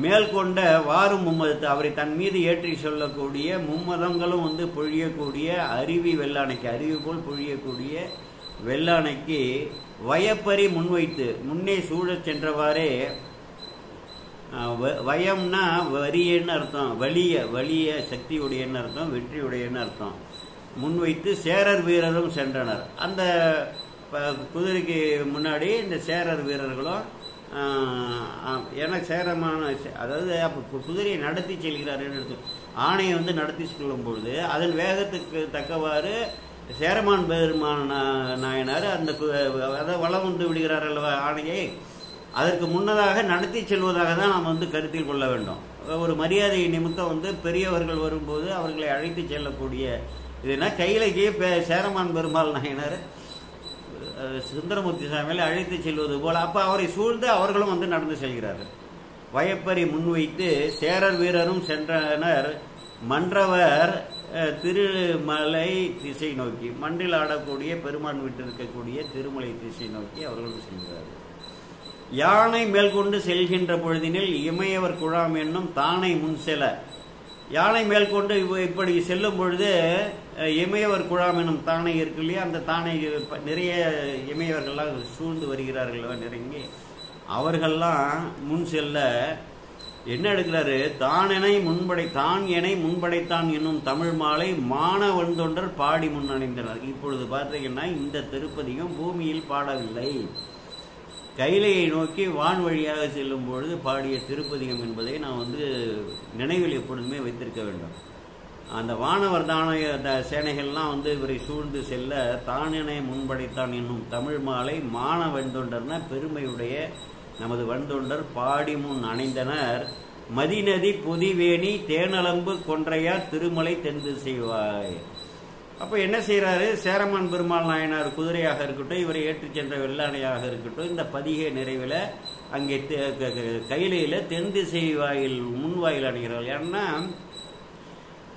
மேல் கொண்ட வாரும் மும்மதத்து, அவரை தன் மீது ஏற்றி சொல்லக்கூடிய மும்மதங்களும் பொழியக்கூடிய அருவி வெள்ளானைக்கு, அருவி போல் பொழியக்கூடிய வெள்ளானைக்கு வயப்பறி முன்வைத்து முன்னே சூழச் சென்றவாறே. வயம்னா வரியன்னு அர்த்தம், வலிய சக்தியுடையன்னு அர்த்தம், வெற்றியுடையன்னு அர்த்தம். முன்வைத்து சேரர் வீரரும் சென்றனர். அந்த குதிரைக்கு முன்னாடி இந்த சேரர் வீரர்களும், ஏன்னா சேரமான, அதாவது குதிரையை நடத்தி செல்கிறார்கள், ஆணையை நடத்தி செல்லும் பொழுது அதன் வேகத்துக்கு தக்கவாறு சேரமான் பெருமான் நாயனார் அந்த அதை வளம் விடுகிறார் அல்லவா ஆணையை. அதற்கு முன்னதாக நடத்தி செல்வதாக தான் நாம் கருத்தில் கொள்ள வேண்டும். ஒரு மரியாதை நிமித்தம் பெரியவர்கள் வரும்போது அவர்களை அழைத்து செல்லக்கூடிய இதுனா கையிலேயே சேரமான் பெருமாள் நாயனார் சுந்தரமூர்த்தி சாமியில் அழைத்து செல்வது போல. அப்ப அவரை சூழ்ந்து அவர்களும் நடந்து செல்கிறார்கள். வயப்பறி முன்வைத்து சேரர் வீரரும் சென்றனர். மன்றவர் திருமலை திசை நோக்கி, மன்றில் ஆடக்கூடிய பெருமான் வீட்டில் இருக்கக்கூடிய திருமலை திசை நோக்கி அவர்களும் செல்கிறார்கள். யானை மேற்கொண்டு செல்கின்ற பொழுதினில் இமையவர் குழாம் என்னும் தானை முன் செல. யானை மேற்கொண்டு இப்படி செல்லும் பொழுது இமையவர் குழாம் என்னும் தானை இருக்கு இல்லையா, அந்த தானை நிறைய இமையவர்கள்லாம் சூழ்ந்து வருகிறார்கள் நெருங்கி. அவர்கள்லாம் முன் செல்ல என்ன எடுக்கிறாரு, தான் எனை முன்படைத்தான் என்னும் தமிழ் மாலை மானவன் தொண்டர் பாடி முன் அணிந்தனர். இப்பொழுது பார்த்தீங்கன்னா இந்த திருப்பதியும் பூமியில் பாடவில்லை, கைலையை நோக்கி வான் வழியாக செல்லும் பொழுது பாடிய திருப்பதிகம் என்பதை நான் நினைவில் எப்பொழுதுமே வைத்திருக்க வேண்டும். அந்த வானவர் தான சேனைகள்லாம் இவரை சூழ்ந்து செல்ல தானெனை முன்படைத்தான் என்னும் தமிழ் மாலை மானவன் தொண்டர்னா பெருமையுடைய நமது வன்தொண்டர் பாடி முன் அணைந்தனர். மதிநதி பொதிவேணி தேனலம்பு கொன்றையார் திருமலை தென்று செய்வாய். அப்ப என்ன செய்யறாரு, சேரமான் பெருமாள் நாயனார் குதிரையாக இருக்கட்டும், இவரை ஏற்றிச் சென்ற வெள்ளானையாக இருக்கட்டும், இந்த பதிகை நிறைவில் அங்கே கையிலையில தென் திசை வாயில் முன்வாயில் அணுகிறார்கள். ஏன்னா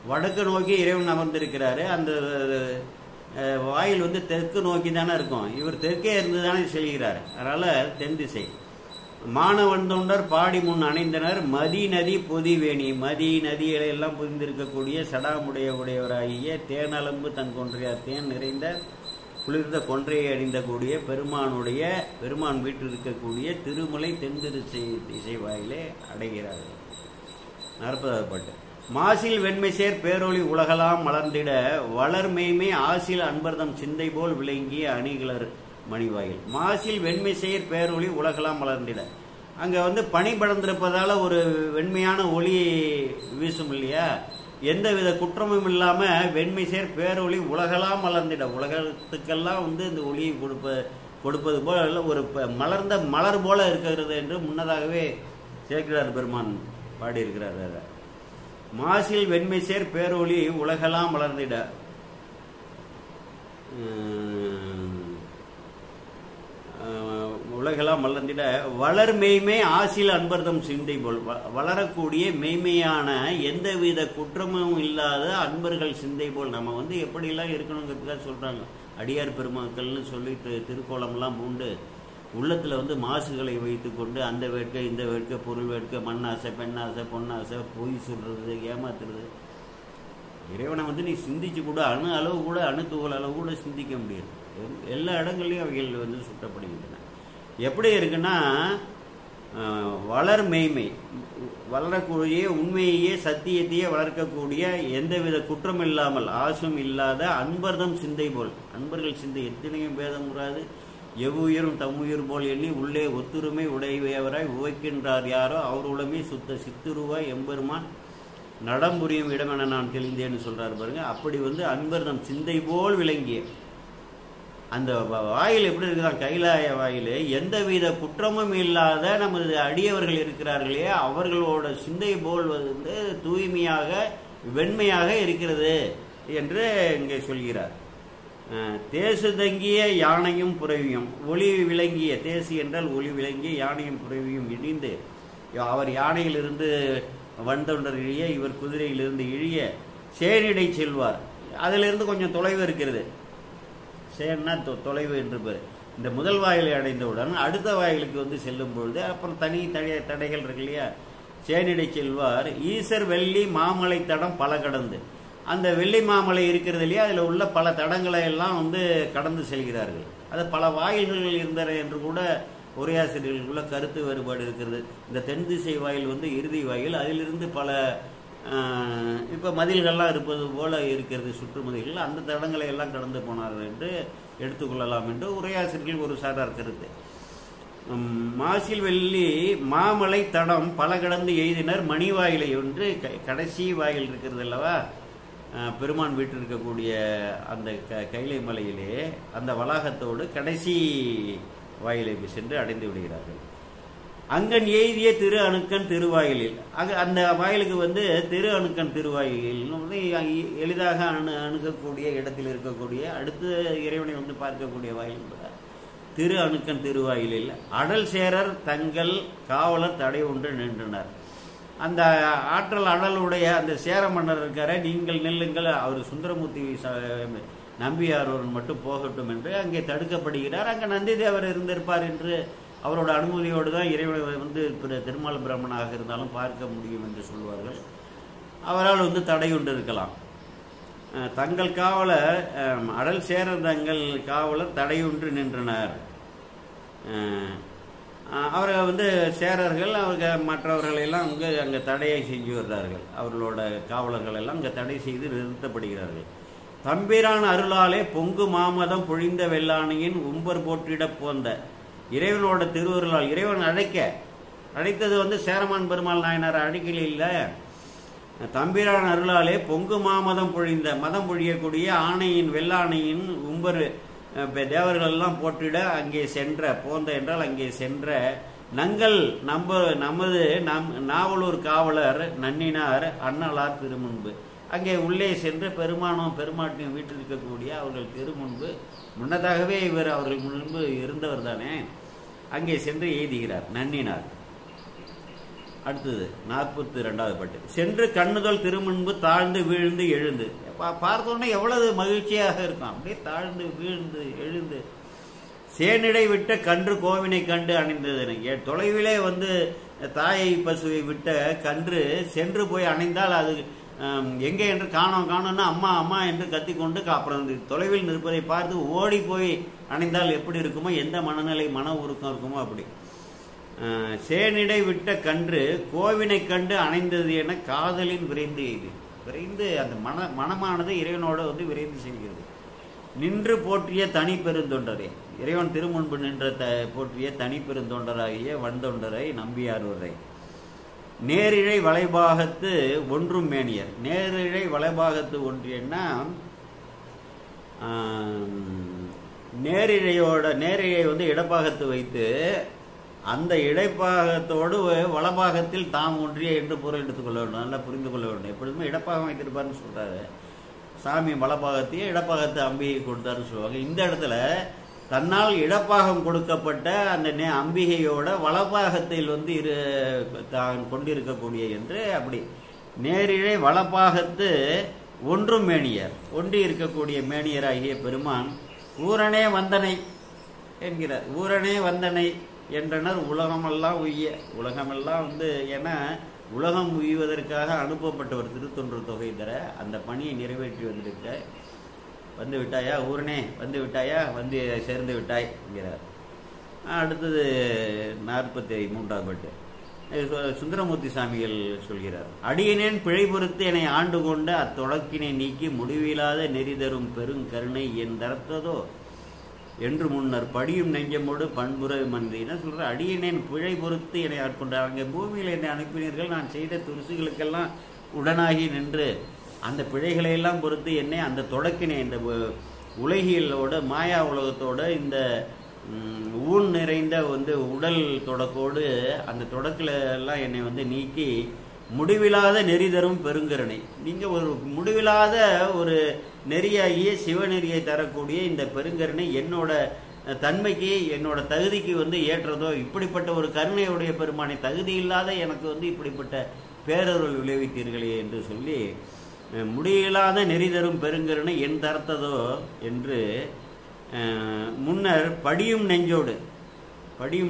வடக்கு நோக்கி இறைவன் அமர்ந்திருக்கிறாரு, அந்த வாயில் தெற்கு நோக்கி தானே இருக்கும், இவர் தெற்கே இருந்து தானே செல்கிறார், அதனால தென் திசை. மானவன் தொண்டர் பாடி முன் அணைந்தனர். மதி நதி பொதிவேணி, மதி நதிகளை எல்லாம் புரிந்திருக்கக்கூடிய உடையவராகிய தேனலம்பு தன் கொன்றையார், தேன் நிறைந்த குளிர்ந்த கொன்றையை அணிந்தக்கூடிய பெருமான் வீட்டில் இருக்கக்கூடிய திருமலை திசை வாயிலே அடைகிறார்கள். 40வது பாட்டு. மாசில் வெண்மைசேர் பேரொளி உலகலாம் மலர்ந்திட வளர்மெய்மை ஆசில் அன்பர்தம் சிந்தை போல் விளங்கிய அணிகளர் மணிவாயில். மாசில் வெண்மைசேர் பேரொளி உலகலாம் மலர்ந்திட, அங்க பனி படர்ந்திருப்பதால ஒரு வெண்மையான ஒளி வீசும் இல்லையா, எந்தவித குற்றமும் இல்லாம வெண்மைசேர் பேரொளி உலகலாம் மலர்ந்திட, உலகத்துக்கெல்லாம் இந்த ஒளியை கொடுப்பது போல ஒரு மலர்ந்த மலர் போல இருக்கிறது என்று முன்னதாகவே சேக்கிழார் பெருமான் பாடியிருக்கிறார். மாசில் வெண்மைசேர் பேரொளி உலகெல்லாம் மலர்ந்திட, உலகெல்லாம் மலர்ந்திட வளர் மெய்மை ஆசில் அன்பர்தம் சிந்தை போல், வளரக்கூடிய மெய்மையான எந்தவித குற்றமும் இல்லாத அன்பர்கள் சிந்தை போல். நம்ம எப்படிலாம் இருக்கணுங்கிறதுக்காக சொல்றாங்க. அடியார் பெருமக்கள்னு சொல்லி திருக்கோலம்லாம் பூண்டு உள்ளத்துல மாசுகளை வைத்து கொண்டு அந்த வேட்கை இந்த வேட்கை, பொருள் வேட்கை, மண்ணாசை, பெண்ணாசை, பொன்னாசை, பொய் சொல்றது, ஏமாத்துறது. இறைவனை நீ சிந்திச்சு கூட அளவு கூட அணுத்துவல் அளவு கூட சிந்திக்க முடியாது. எல்லா இடங்கள்லையும் அவைகள் சுட்டப்படுகின்றன. எப்படி இருக்குன்னா, வளர் மெய்மை, வளரக்கூடிய உண்மையே சத்தியத்தையே வளர்க்கக்கூடிய எந்தவித குற்றம் இல்லாமல் ஆசும் இல்லாத அன்பர்தம் சிந்தை போல், அன்பர்கள் சிந்தை எத்தனையும் பேதம் கூறாது, எவ்வுயிரும் தம்முயிர் போல் எண்ணி உள்ளே ஒத்துரிமை உடையவராய் உவைக்கின்றார் யாரோ அவர் உடமே சுத்த சித்துருவாய் எம்பெருமான் நடம்புரியும் இடமென நான் தெளிந்தேன்னு சொல்றாரு பாருங்க. அப்படி அன்பர்தம் சிந்தை போல் விளங்கிய அந்த வாயில் எப்படி இருக்குதான், கைலாய வாயில் எந்தவித குற்றமும் இல்லாத நமது அடியவர்கள் இருக்கிறார்களே அவர்களோட சிந்தை போல் தூய்மையாக வெண்மையாக இருக்கிறது என்று இங்கே சொல்கிறார். தேசு தங்கிய யானையும் புறவியும் ஒளி விளங்கிய, தேசு என்றால் ஒளி விளங்கிய, யானையும் புறவியும் இணைந்து அவர் யானையிலிருந்து வந்தொண்டர் இழிய, இவர் குதிரையிலிருந்து இழிய சேனிடை செல்வார். அதிலிருந்து கொஞ்சம் தொலைவு இருக்கிறது. சேன்னா தொலைவு என்று பேர். இந்த முதல் வாயிலை அடைந்தவுடன் அடுத்த வாயிலுக்கு வந்து செல்லும் பொழுது அப்புறம் தனி தடைகள் இருக்கு இல்லையா, சேனிடை செல்வார். ஈசர் வெள்ளி மாமலை தடம் பல கடந்து, அந்த வெள்ளி மாமலை இருக்கிறது இல்லையா, அதில் உள்ள பல தடங்களை எல்லாம் வந்து கடந்து செல்கிறார்கள். அது பல வாயில்கள் இருந்தன என்று கூட உரையாசிரியர்களுக்குள்ள கருத்து வேறுபாடு இருக்கிறது. இந்த தென் திசை வாயில் வந்து இறுதி வாயில், அதிலிருந்து பல இப்போ மதில்கள்லாம் இருப்பது போல இருக்கிறது, சுற்று மதில்கள், அந்த தடங்களை எல்லாம் கடந்து போனார்கள் என்று எடுத்துக்கொள்ளலாம் என்று உரையாசிரியர்கள் ஒரு சாரார் கருத்து. மாசில் வெள்ளி மாமலை தடம் பல கடந்து எய்தினர் மணிவாயிலை ஒன்று கடைசி வாயில் இருக்கிறது அல்லவா, பெருமான் வீட்டில் இருக்கக்கூடிய அந்த கைலை மலையிலே அந்த வளாகத்தோடு கடைசி வாயிலை சென்று அடைந்து விடுகிறார்கள். அங்கன் எய்திய திரு அணுக்கன் திருவாயிலில், அந்த வாயிலுக்கு வந்து திரு அணுக்கன் திருவாயில் வந்து எளிதாக அணுகக்கூடிய இடத்தில் இருக்கக்கூடிய, அடுத்து இறைவனை வந்து பார்க்கக்கூடிய வாயில் என்பதால் திரு அணுக்கன் திருவாயிலில் அடல் சேரர் தங்கள் காவலர் தடை ஒன்று நின்றனர். அந்த ஆற்றல் அடலுடைய அந்த சேர மன்னர் இருக்கார, நீங்கள் நில்லுங்கள், அவர் சுந்தரமூர்த்தி நம்பியாரூரன் மட்டும் போகட்டும் என்று அங்கே தடுக்கப்படுகிறார். அங்கே நந்திதேவர் இருந்திருப்பார் என்று அவரோட அனுமதியோடு தான் இறைவனை வந்து திருமால் பிரம்மனாக இருந்தாலும் பார்க்க முடியும் என்று சொல்வார்கள். அவரால் வந்து தடை கொண்டு இருக்கலாம். தங்கள் காவலர் அடல் சேரர் தங்கள் காவலர் தடையொன்று நின்றனர். அவர்கள் வந்து சேரர்கள் அவர்கள் மற்றவர்களெல்லாம் அங்கே தடையை செஞ்சு வர்றார்கள். அவர்களோட காவலர்கள் எல்லாம் அங்கே தடை செய்து நிறுத்தப்படுகிறார்கள். தம்பிரான் அருளாலே பொங்கு மாமதம் பொழிந்த வெள்ளானையின் உம்பர் போற்றிட போந்த, இறைவனோட திருவருளால் இறைவன் அழைத்தது வந்து சேரமான் பெருமாள் நாயனார் அழைக்கல இல்லை, தம்பிரான் அருளாலே பொங்கு மாமதம் பொழிந்த, மதம் பொழியக்கூடிய ஆணையின் வெள்ளானையின் உம்பர் தேவர்கள் எல்லாம் போற்றிட அங்கே சென்ற, போந்த என்றால் அங்கே சென்ற நங்கள் நமது நாவலூர் காவலர் நன்னினார் அண்ணலார் திருமுன்பு, அங்கே உள்ளே சென்று பெருமானும் பெருமாட்டியும் வீட்டில் இருக்கக்கூடிய அவர்கள் திருமுன்பு, முன்னதாகவே இவர் அவர்கள் முன்பு இருந்தவர் தானே, அங்கே சென்று எய்துகிறார் நன்னினார். அடுத்தது 42வது பாட்டு. சென்று கண்ணுதல் திருமுன்பு தாழ்ந்து வீழ்ந்து எழுந்து, பார்த்தோன்னே எவ்வளவு மகிழ்ச்சியாக இருக்கும், அப்படியே தாழ்ந்து வீழ்ந்து எழுந்து. சேனிடை விட்ட கன்று கோவினை கண்டு அணைந்தது, தொலைவிலே வந்து தாயை பசுவை விட்ட கன்று சென்று போய் அணைந்தால் அது எங்கே என்று காணோம்னா அம்மா அம்மா என்று கத்திக்கொண்டு அப்புறம் தொலைவில் நிற்பதை பார்த்து ஓடி போய் அணைந்தால் எப்படி இருக்குமோ, எந்த மனநிலை மன உருக்கம் இருக்குமோ அப்படி. சேனிடை விட்ட கன்று கோவினை கண்டு அணைந்தது என காதலின் விரைந்து எய்து, விரைந்து அந்த மனமானது இறைவனோட வந்து விரைந்து செல்கிறது. நின்று போற்றிய தனி பெருந்தொண்டரே, இறைவன் திருமுன்பு நின்ற போற்றிய தனி பெருந்தொண்டராகிய வந்தொண்டரை நம்பியாரூரை. நேரிழை வளைபாகத்து ஒன்றும் மேனியர், நேரிழை வளைபாகத்து ஒன்றியன்னா நேரிழை வந்து இடப்பாகத்து வைத்து அந்த இடைப்பாகத்தோடு வலபாகத்தில் தாம் ஒன்றிய என்று பொருள் எடுத்துக்கொள்ள வேண்டும், நல்லா புரிந்து கொள்ள வேண்டும். எப்பொழுதுமே இடப்பாகம் வைத்திருப்பாருன்னு சொல்றாரு, சாமி வலப்பாகத்தையே இடப்பாகத்தை அம்பிகை கொடுத்தாருன்னு சொல்லுவாங்க. இந்த இடத்துல தன்னால் இடப்பாகம் கொடுக்கப்பட்ட அந்த அம்பிகையோட வலப்பாகத்தில் வந்து தான் கொண்டிருக்கக்கூடிய என்று அப்படி நேரிழை வலப்பாகத்து ஒன்றும் மேனியர், ஒன்றி இருக்கக்கூடிய மேனியராகிய பெருமான் ஊரனே வந்தனை என்கிறார். ஊரனே வந்தனை என்றனர் உலகமெல்லாம் உய்ய, உலகமெல்லாம் வந்து ஏன்னா உலகம் உய்வதற்காக அனுப்பப்பட்டவர் திருத்தொன்று தொகை தர அந்த பணியை நிறைவேற்றி வந்து விட்டாயா ஊரனே, வந்து விட்டாயா, வந்து சேர்ந்து விட்டாய் என்கிறார். அடுத்தது 43வது பாட்டு சுந்தரமூர்த்தி சாமிகள் சொல்கிறார். அடியனேன் பிழை பொறுத்து என்னை ஆண்டு கொண்ட அத்தொடக்கினை நீக்கி முடிவில்லாத நெறி தரும் பெருங்கருணை என் தரத்ததோ என்று முன்னர் படியும் நெஞ்சமோடு பண்புற மன்றின சொல்ற. அடியனேன் பிழை பொறுத்து என்னை ஆட்கொண்டார், அங்கே பூமியில் என்னை அனுப்பினீர்கள், நான் செய்த துருசுகளுக்கெல்லாம் உடனாகி நின்று அந்த பிழைகளை எல்லாம் பொறுத்து என்னை அந்த தொடக்கினை இந்த உலகியலோட மாயா உலகத்தோட இந்த ஊன் நிறைந்த வந்து உடல் தொடக்கோடு அந்த தொடக்கில் எல்லாம் என்னை வந்து நீக்கி முடிவில்லாத நெறி தரும் பெருங்கருணை. நீங்க ஒரு முடிவில்லாத ஒரு நெறியாகிய சிவநெறியை தரக்கூடிய இந்த பெருங்கருணை என்னோட தன்மைக்கு என்னோட தகுதிக்கு ஏற்றதோ, இப்படிப்பட்ட ஒரு கருணையுடைய பெருமானை தகுதி இல்லாத எனக்கு இப்படிப்பட்ட பேரருள் விளைவித்தீர்களே என்று சொல்லி, முடியில்லாத நெறி தரும் பெருங்கருணை என் தரத்ததோ என்று முன்னர் படியும்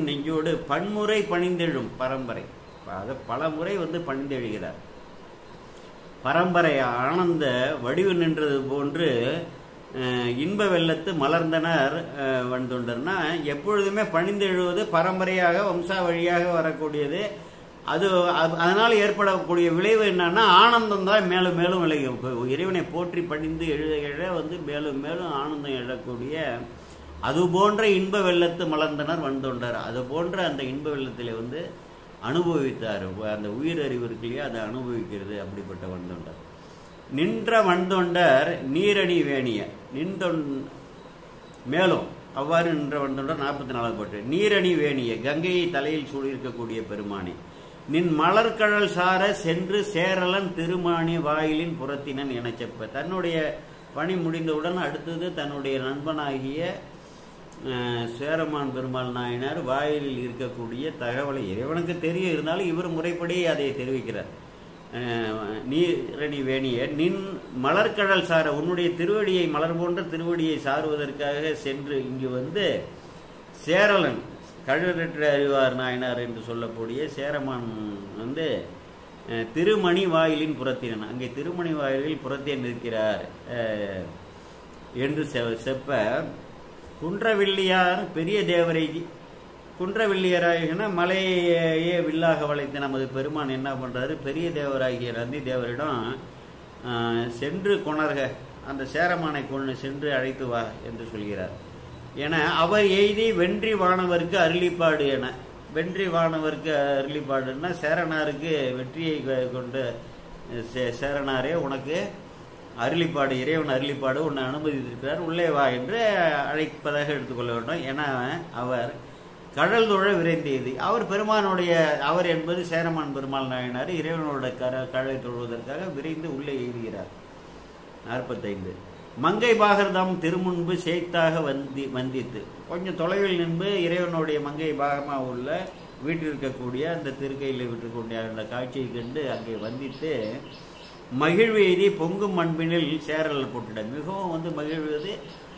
நெஞ்சோடு பன்முறை பணிந்தெழும் பரம்பரை, அதை பல முறை பணிந்தெழுகிறார். பரம்பரை ஆனந்த வடிவு நின்றது போன்று இன்ப வெள்ளத்து மலர்ந்தனர் வந்துண்டர்னா, எப்பொழுதுமே பணிந்தெழுவது பரம்பரையாக வம்சா வழியாக வரக்கூடியது. அதனால் ஏற்படக்கூடிய விளைவு என்னன்னா ஆனந்தம் தான் மேலும் மேலும் விளையும். இறைவனை போற்றி பணிந்து எழ மேலும் மேலும் ஆனந்தம் எழக்கூடிய அது போன்ற இன்ப வெள்ளத்து மலர்ந்தனர் வந்தொண்டர். அது போன்ற அந்த இன்ப வெள்ளத்தில் அனுபவித்தார். அந்த உயிர் அறிவு இருக்குல்லையே, அதை அனுபவிக்கிறது அப்படிப்பட்ட வந்தொண்டர். நின்ற வந்தொண்டர் நீரணி வேணிய மேலும் அவ்வாறு நின்ற வந்தொண்டர் 44 பாட்டு. நீரணி வேணிய கங்கையை தலையில் சூடியிருக்கக்கூடிய பெருமானி, நின் மலர்கழல் சார சென்று சேரலன் திருமானி வாயிலின் புறத்தினன் என செப்ப. தன்னுடைய பணி முடிந்தவுடன் அடுத்தது தன்னுடைய நண்பனாகிய சேரமான் பெருமாள் நாயனார் வாயிலில் இருக்கக்கூடிய தகவலை இறைவனுக்கு தெரிய இருந்தாலும் இவர் முறைப்படி அதை தெரிவிக்கிறார். நீரணி வேணிய நின் மலர்கழல் சார, உன்னுடைய திருவடியை மலர் போன்ற திருவடியை சாருவதற்காக சென்று இங்கு சேரலன் கழறற்ற அறிவார் நாயனார் என்று சொல்லக்கூடிய சேரமான் திருமணி வாயிலின் புறத்தினன், அங்கே திருமணி வாயிலில் புறத்தே நிற்கிறார் என்று செப்ப, குன்றவில்லியார் பெரிய தேவரை, குன்றவில்லியராகின மலையே வில்லாக வளைத்த நமது பெருமான் என்ன பண்றாரு, பெரிய தேவராகிய நந்தி தேவரிடம் சென்று கொணர்க, அந்த சேரமானை கொண்டு சென்று அழைத்து வா என்று சொல்கிறார். என அவர் எய்தி வென்றி வானவருக்கு அருளிப்பாடு என, வென்றி வானவருக்கு அருளிப்பாடுன்னா சேரனாருக்கு வெற்றியை கொண்டு சேரனாரே உனக்கு அருளிப்பாடு, இறைவன் அருளிப்பாடு உன்னை அனுமதித்திருக்கிறார், உள்ளே வா என்று அழைப்பதாக எடுத்துக்கொள்ள வேண்டும். என அவர் கடல் தொழ விரைந்தது. அவர் பெருமானுடைய, அவர் என்பது சேரமான் பெருமாள் நாயனார் இறைவனோட கடலை தொழுவதற்காக விரைந்து உள்ளே எய்துகிறார். 45 மங்கை பாகர்தாம் திருமுன்பு சேத்தாக வந்தித்து, கொஞ்சம் தொலைவில் நின்று இறைவனுடைய மங்கை பாகமாக உள்ள வீட்டில் இருக்கக்கூடிய அந்த திருக்கையில் விட்டுக்கூடிய அந்த காட்சியை கண்டு அங்கே வந்தித்து மகிழ்வெய்தி பொங்கும் அன்பினில் சேரல் போட்டுட, மிகவும் மகிழ்வது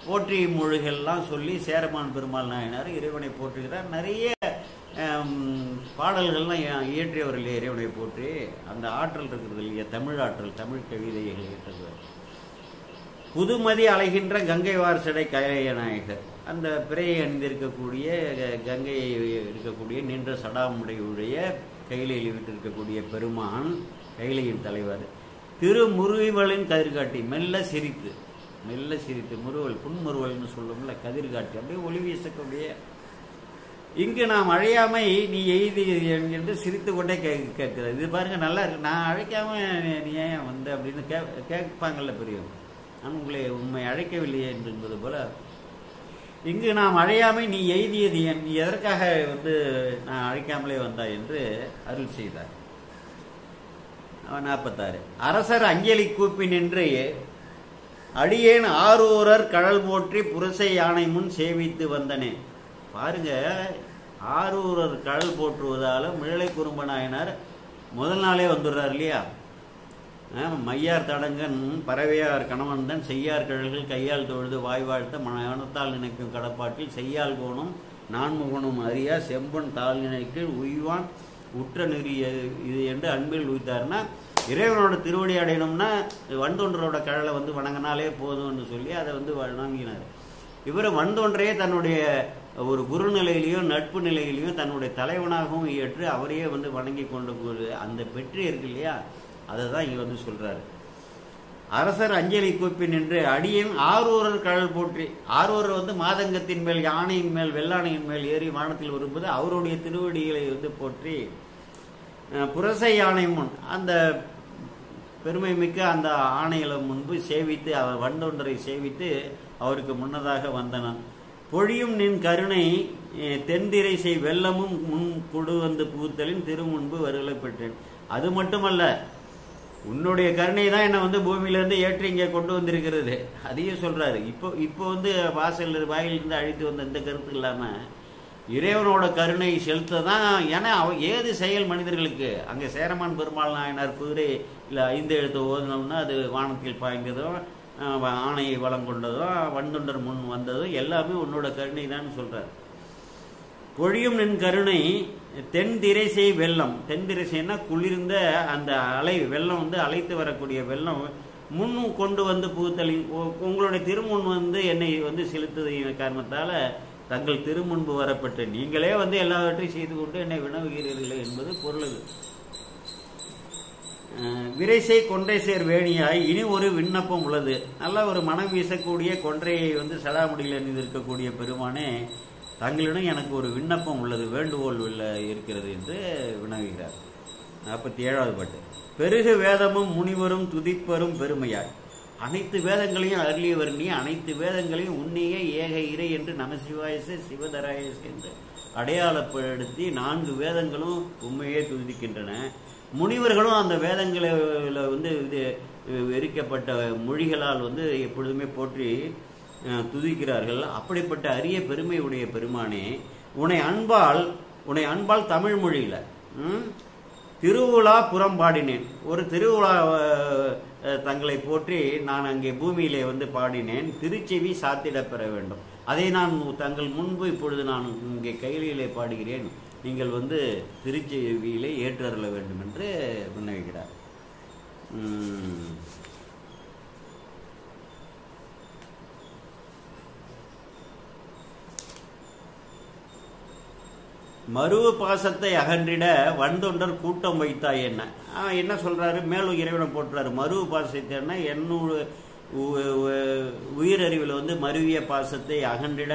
போற்றி மொழிகள்லாம் சொல்லி சேரமான் பெருமாள் நாயனார் இறைவனை போற்றுகிறார். நிறைய பாடல்கள்லாம் இயற்றியவர்கள் இறைவனை போற்றி. அந்த ஆற்றல் இருக்கிறது இல்லையா, தமிழ் ஆற்றல், தமிழ் கவிதைகள் இயற்றது. புதுமதி அலைகின்ற கங்கை வார்சடை கைலைய நாயகர், அந்த பிறையை அணிந்திருக்கக்கூடிய கங்கையை இருக்கக்கூடிய நின்ற சடாமுடையுடைய கைலையில் விட்டிருக்கக்கூடிய பெருமான், கைலையின் தலைவர். திருமுருவிவளின் கதிர்காட்டி, மெல்ல சிரித்து முருவல், புன்முருவல்னு சொல்லும்ல, கதிர்காட்டி அப்படியே ஒளி வீசக்கூடிய, இங்கு நாம் அழையாமை நீ எய்தி என்று சிரித்து கொண்டே கேட்கிறது. இது பாருங்க நல்லா இருக்கு, நான் அழைக்காம நீ ஏன் அப்படின்னு கேட்பாங்கல்ல பெரியவங்க, நான் உங்களை உண்மை அழைக்கவில்லையே என்பது போல, இங்கு நாம் அழையாமை நீ எய்தியது ஏன், நீ எதற்காக நான் அழைக்காமலே வந்தாய் என்று அருள் செய்தார். 46 அரசர் அஞ்சலி கூப்பி நின்று அடியேன் ஆரூரர் கழல் போற்றி புரசை யானை முன் சேவித்து வந்தனே. பாருங்க, ஆரூரர் கழல் போற்றுவதால மிழலை குறும்ப நாயனார் முதல் நாளே வந்துடுறார் இல்லையா. மையார் தடங்கன் பறவையார் கணவன்தன் செய்யார் கழல்கள் கையால் தொழுது வாய் வாழ்த்த மனத்தால் நினைக்கும் கடப்பாட்டில் செய்யால் கோணம் நான்முகனும் அறியா செம்பன் தாள் நினைக்கு உய்வான் உற்ற நெறிய இது என்று அன்பில் உய்த்தார்னா, இறைவனோட திருவடி அடையணும்னா வண்டொன்றரோட கழலை வணங்கினாலே போதும்னு சொல்லி அதை வணங்கினார். இவர் வண்டொன்றையே தன்னுடைய ஒரு குரு நிலையிலையும் நட்பு நிலையிலையும் தன்னுடைய தலைவனாகவும் ஏற்று அவரையே வணங்கி கொண்டு அந்த பெற்றி இருக்கு இல்லையா, அதை தான் இங்கே சொல்றாரு. அரசர் அஞ்சலி கூப்பி நின்று அடியேன் ஆரூரர் கழல் போற்றி, ஆரூரர் மாதங்கத்தின் மேல் யானையின் மேல் வெள்ளானையின் மேல் ஏறி வானத்தில் வரும்போது அவருடைய திருவடிகளை போற்றி புரசை யானை முன், அந்த பெருமை மிக்க அந்த ஆணைகளை முன்பு சேவித்து வண்டொன்றை சேவித்து அவருக்கு முன்னதாக வந்தனான். பொழியும் நின் கருணை தென்திரைசை வெள்ளமும் முன் கொடு வந்து புகுத்தலின் திருமுன்பு வருதலை பெற்றேன். அது மட்டுமல்ல, உன்னுடைய கருணை தான் என்னை வந்து பூமியிலேருந்து ஏற்றி இங்கே கொண்டு வந்திருக்கிறது. அதையும் சொல்கிறாரு. இப்போ வந்து வாயிலிருந்து அழித்து வந்த இந்த கருத்து இல்லாமல் இறைவனோட கருணை செலுத்த தான். ஏன்னா ஏது செயல் மனிதர்களுக்கு அங்கே சேரமான் பெருமாள் நாயனார் குதிரை இல்லை 5 எழுத்து ஓதுனோம்னா அது வானத்தில் பாய்ந்ததும் ஆணையை வளம் கொண்டதும் வன்தொண்டர் முன் வந்ததும் எல்லாமே உன்னோட கருணை தான் சொல்கிறார். பொழியும் நின் கருணை தென் திரைசை வெள்ளம். தென் திரைசைன்னா குளிர்ந்த அந்த அலை வெள்ளம் வந்து அழைத்து வரக்கூடிய வெள்ளம் முன் கொண்டு வந்து புகுத்தலின் உங்களுடைய திருமுன் வந்து என்னை வந்து செலுத்துவதின் காரணத்தால் தங்கள் திருமுன்பு வரப்பட்டு நீங்களே வந்து எல்லாவற்றையும் செய்து கொண்டு என்னை வினவுகிறீர்கள் என்பது பொருள். விரைசை கொன்றை சேர் வேணியாய் இனி ஒரு விண்ணப்பம் உள்ளது. நல்ல ஒரு மனம் வீசக்கூடிய கொன்றையை வந்து சடாமுடியில் அணிந்திருக்கக்கூடிய பெருமானே, தங்களிடம் எனக்கு ஒரு விண்ணப்பம் உள்ளது, வேண்டுகோள் இருக்கிறது என்று வினவுகிறார். 47வது பாட்டு. பெருகு வேதமும் முனிவரும் துதிப்பரும் பெருமையாய். அனைத்து வேதங்களையும் அருளியவர் நீ, அனைத்து வேதங்களையும் உன்னையே ஏக இறை என்று நமசிவாயச சிவதராயச என்று அடையாளப்படுத்தி 4 வேதங்களும் உண்மையே துதிக்கின்றன. முனிவர்களும் அந்த வேதங்களில் வந்து வெறிக்கப்பட்ட மொழிகளால் வந்து எப்பொழுதுமே போற்றி துதிக்கிறார்கள். அப்படிப்பட்ட அரிய பெருமை உடைய பெருமானே, உன்னை அன்பால் தமிழ் மொழியில் திருவிழா புறம்பாடினேன். ஒரு திருவிழா தங்களை போற்றி நான் அங்கே பூமியிலே வந்து பாடினேன். திருச்செவி சாத்திட பெற வேண்டும். அதை நான் தங்கள் முன்பு இப்பொழுது நான் இங்கே கையிலே பாடுகிறேன். நீங்கள் வந்து திருச்செவியிலே ஏற்றருள வேண்டும் என்று விண்ணப்பிக்கிறார். மருவ பாசத்தை அகன்றிட வன்தொண்டர் கூட்டம் வைத்தாய் என்ன. என்ன சொல்றாரு? மேலும் இறைவனை போட்டுறாரு. மருவ பாசத்தைன்னா என்னோட உயிரறிவில் வந்து மருவிய பாசத்தை அகன்றிட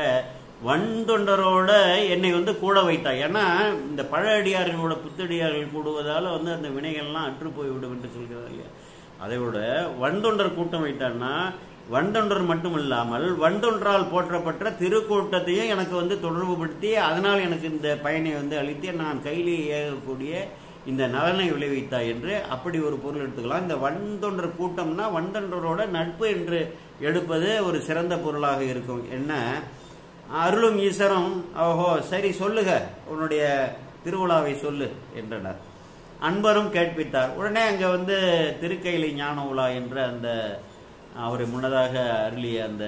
வன்தொண்டரோட என்னை வந்து கூட வைத்தாய். ஏன்னா இந்த பழ அடியார்களோட புத்தடியார்கள் கூடுவதால் வந்து அந்த வினைகள்லாம் அற்று போய்விடும் என்று சொல்கிறார் இல்லையா. அதைவிட வன்தொண்டர் கூட்டம் வைத்தான்னா வன்தொண்டர் மட்டும் இல்லாமல் வன்தொன்றால் போற்றப்பட்ட திருக்கூட்டத்தையும் எனக்கு வந்து தொடர்புபடுத்தி அதனால் எனக்கு இந்த பயனை வந்து அளித்து நான் கையிலே ஏகக்கூடிய இந்த நலனை விளைவித்தாய் என்று அப்படி ஒரு பொருள் எடுத்துக்கலாம். இந்த வன்தொண்டர் கூட்டம்னா வன்தொண்டரோட நட்பு என்று எடுப்பது ஒரு சிறந்த பொருளாக இருக்கும். என்ன அருளும் ஈஸ்வரம் ஓஹோ சரி சொல்லுக, உன்னுடைய திருவிழாவை சொல்லு என்றனர். அன்பரும் கேட்பித்தார். உடனே அங்கே வந்து திருக்கையிலை ஞான உலா என்ற அந்த அவரை முன்னதாக அருளிய அந்த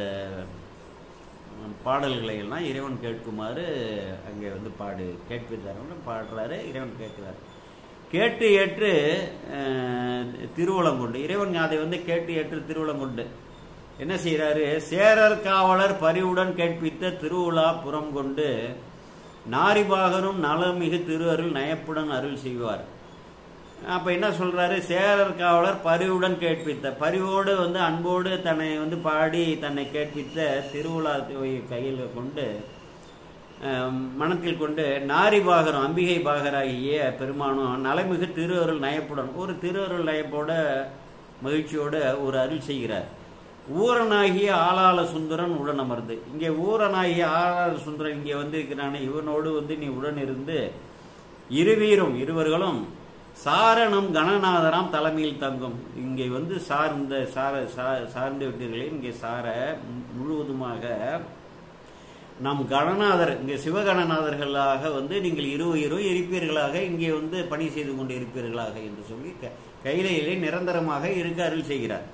பாடல்களை எல்லாம் இறைவன் கேட்குமாறு அங்கே வந்து கேட்பித்தார். பாடுறாரு, இறைவன் கேட்கிறார். கேட்டு ஏற்று திருவுளங்கொண்டு இறைவன் அதை வந்து கேட்டு ஏற்று திருவுளங்கொண்டு என்ன செய்கிறாரு? சேரர் காவலர் பரிவுடன் கேட்பித்த திருவுலா புறம் கொண்டு நாரிபாகரும் நலமிகு திரு அருள் நயப்புடன் அருள் செய்வார். அப்போ என்ன சொல்கிறாரு? சேரர் காவலர் பரிவுடன் கேட்பித்த, பரிவோடு வந்து அன்போடு தன்னை வந்து பாடி தன்னை கேட்பித்த திருவிழா கையில் கொண்டு மனத்தில் கொண்டு நாரிபாகரும் அம்பிகை பாகராகிய பெருமானும் நலமிகு திரு அருள் நயப்புடன் ஒரு திரு அருள் நயப்போட மகிழ்ச்சியோட ஒரு அருள் செய்கிறார். ஊரனாகிய ஆளாள சுந்தரன் உடன் அமர்ந்து, இங்கே ஊரனாகிய ஆளாள சுந்தரன் இங்கே வந்து இருக்கிறானே, இவனோடு வந்து நீ உடன் இருந்து இருவர்களும் சாரணம் கணநாதராம் தலைமையில் தங்கும். இங்கே வந்து சார்ந்து விட்டீர்களே, இங்கே சார முழுவதுமாக நம் கணநாதர் இங்கே சிவகணநாதர்களாக வந்து நீங்கள் இருவரும் இருப்பீர்களாக, இங்கே வந்து பணி செய்து கொண்டு இருப்பீர்களாக என்று சொல்லி கையிலே நிரந்தரமாக இருக்க அருள் செய்கிறார்.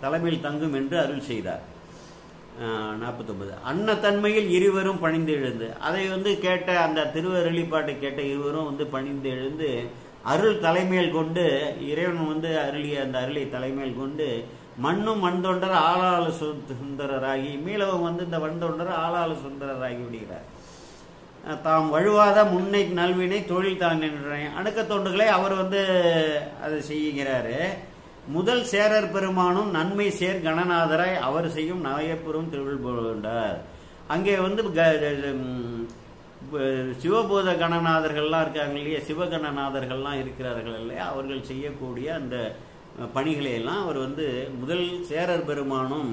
தலைமையில் தங்கும் என்று அருள் செய்தார். 49 அன்னத்தன்மையில் இருவரும் பணிந்து எழுந்து, அதை வந்து கேட்ட அந்த திருவருளிப்பாட்டை கேட்ட இருவரும் வந்து பணிந்து எழுந்து அருள் தலைமையில் கொண்டு இறைவன் வந்து அருளிய அந்த அருளை தலைமையில் கொண்டு மண்ணும் மண்தொண்டர் ஆளாள சுந்தரராகி மீளவும் வந்து இந்த வன்தொண்டர் ஆளாள சுந்தரராகி விடுகிறார். தாம் வழுவாத முன்னை நல்வினை தொழில் தான் என்ற அணுக்க தொண்டுகளை அவர் வந்து அதை செய்கிறாரு. முதல் சேரர் பெருமானும் நன்மை சேர் கணநாதராய் அவர் செய்யும் நயப்புறம் திருவிழ் கொண்டார். அங்கே வந்து சிவபூத கணநாதர்கள்லாம் இருக்காங்க இல்லையா, சிவகணநாதர்கள்லாம் இருக்கிறார்கள் இல்லையா, அவர்கள் செய்யக்கூடிய அந்த பணிகளை எல்லாம் அவர் வந்து முதல் சேரர் பெருமானும்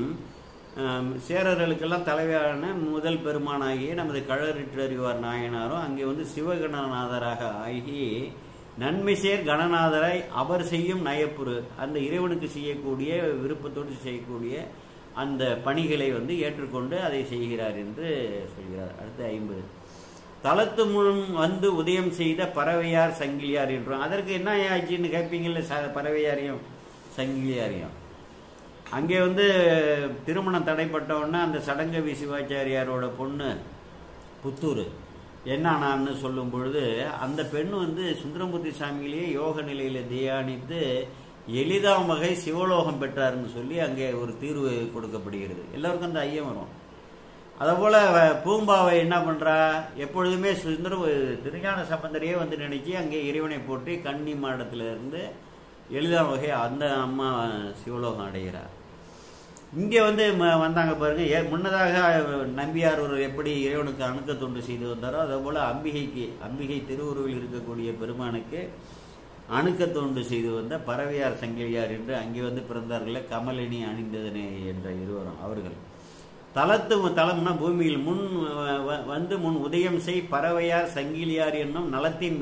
சேரர்களுக்கெல்லாம் தலைவரான முதல் பெருமானாகிய நமது கழறிற்றறிவார் நாயனாரும் அங்கே வந்து சிவகணநாதராக ஆகி நன்மைசேர் கணநாதராய் அவர் செய்யும் நயப்புறு அந்த இறைவனுக்கு செய்யக்கூடிய விருப்பத்தோடு செய்யக்கூடிய அந்த பணிகளை வந்து ஏற்றுக்கொண்டு அதை செய்கிறார் என்று சொல்கிறார். அடுத்து 50 தலத்து முன் வந்து உதயம் செய்த பறவையார் சங்கிலியார் என்றும். அதற்கு என்ன ஆச்சுன்னு கேட்பீங்கல்ல, பறவையாரையும் சங்கிலியாரையும். அங்கே வந்து திருமணம் தடைப்பட்டவுடனே அந்த சடங்கவி சிவாச்சாரியாரோட பொண்ணு புத்தூர் என்னானான்னு சொல்லும் பொழுது அந்த பெண் வந்து சுந்தரமூர்த்தி சாமியிலேயே யோக நிலையில தியானித்து எளிதாம் வகை சிவலோகம் பெற்றாருன்னு சொல்லி அங்கே ஒரு தீர்வு கொடுக்கப்படுகிறது. எல்லாருக்கும் அந்த ஐயம் வரும். அதேபோல பூம்பாவை என்ன பண்றா, எப்பொழுதுமே திருஞான சம்பந்தரையே வந்து நினைச்சு அங்கே இறைவனை போற்றி கன்னி மாடத்துல இருந்து எளிதாம் வகை அந்த அம்மா சிவலோகம் அடைகிறார். இங்கே வந்து வந்தாங்க பாருங்க. முன்னதாக நம்பியார் ஒரு எப்படி இறைவனுக்கு அணுக்க தொண்டு செய்து வந்தாரோ அதே போல அம்பிகை திருவுருவில் இருக்கக்கூடிய பெருமானுக்கு அணுக்க தொண்டு செய்து வந்த பறவையார் சங்கிலியார் என்று அங்கே வந்து பிறந்தார்களே கமலினி அணிந்ததனே என்ற இருவரும் அவர்கள். தலம்னா பூமியில் முன் உதயம் செய் பறவையார் சங்கிலியார் என்னும் நலத்தின்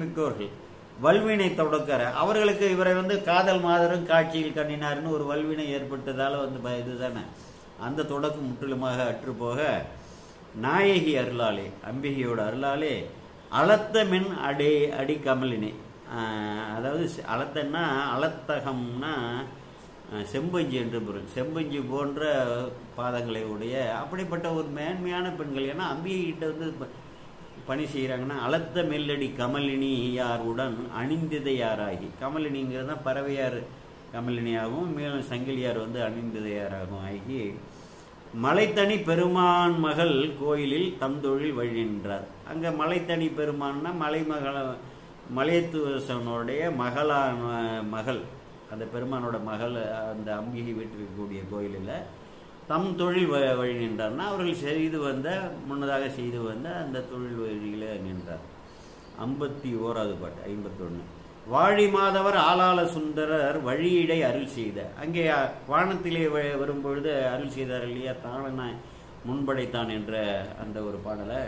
மிக்கவர்கள் வல்வினை தொடக்கிற அவர்களுக்கு இவரை வந்து காதல் மாதரும் காட்சியில் கண்ணினார்னு ஒரு வல்வினை ஏற்பட்டதால வந்து இதுதானே அந்த தொடக்கம் முற்றிலுமாக அற்றுப்போக நாயகி அருளாலே அம்பிகையோட அருளாலே அளத்த மென் அடி கமலினை, அதாவது அளத்தன்னா அளத்தகம்னா செம்பஞ்சு என்று பொருள். செம்பஞ்சு போன்ற பாதங்களை உடைய அப்படிப்பட்ட ஒரு மேன்மையான பெண்கள். ஏன்னா அம்பிகை கிட்ட வந்து பணி செய்கிறாங்கன்னா அளத்த மெல்லடி கமலினி யாருடன் அணிந்ததை யாராகி, கமலினிங்கிறது தான் பறவையார் கமலினியாகவும் மேலும் சங்கிலியார் வந்து அணிந்ததையாராகவும் ஆகி மலைத்தனி பெருமான் மகள் கோயிலில் தம் தொழில் வழிகின்றார். அங்கே மலைத்தனி பெருமான்னா மலையத்துவசனுடைய மகள் அந்த பெருமானோட மகள் அந்த அம்பிகை வீட்டிற்கக்கூடிய கோயிலில் தம் தொழில் வழி நின்றார்னா அவர்கள் முன்னதாக செய்து வந்த அந்த தொழில் வழியில நின்றார். 51வது பாட்டு 51 வாழி மாதவர் ஆளாள சுந்தரர் வழியிடை அருள் செய்த. அங்கே வானத்திலே வரும்பொழுது அருள் செய்தார் இல்லையா, தானன முன்படைத்தான் என்ற அந்த ஒரு பாடலை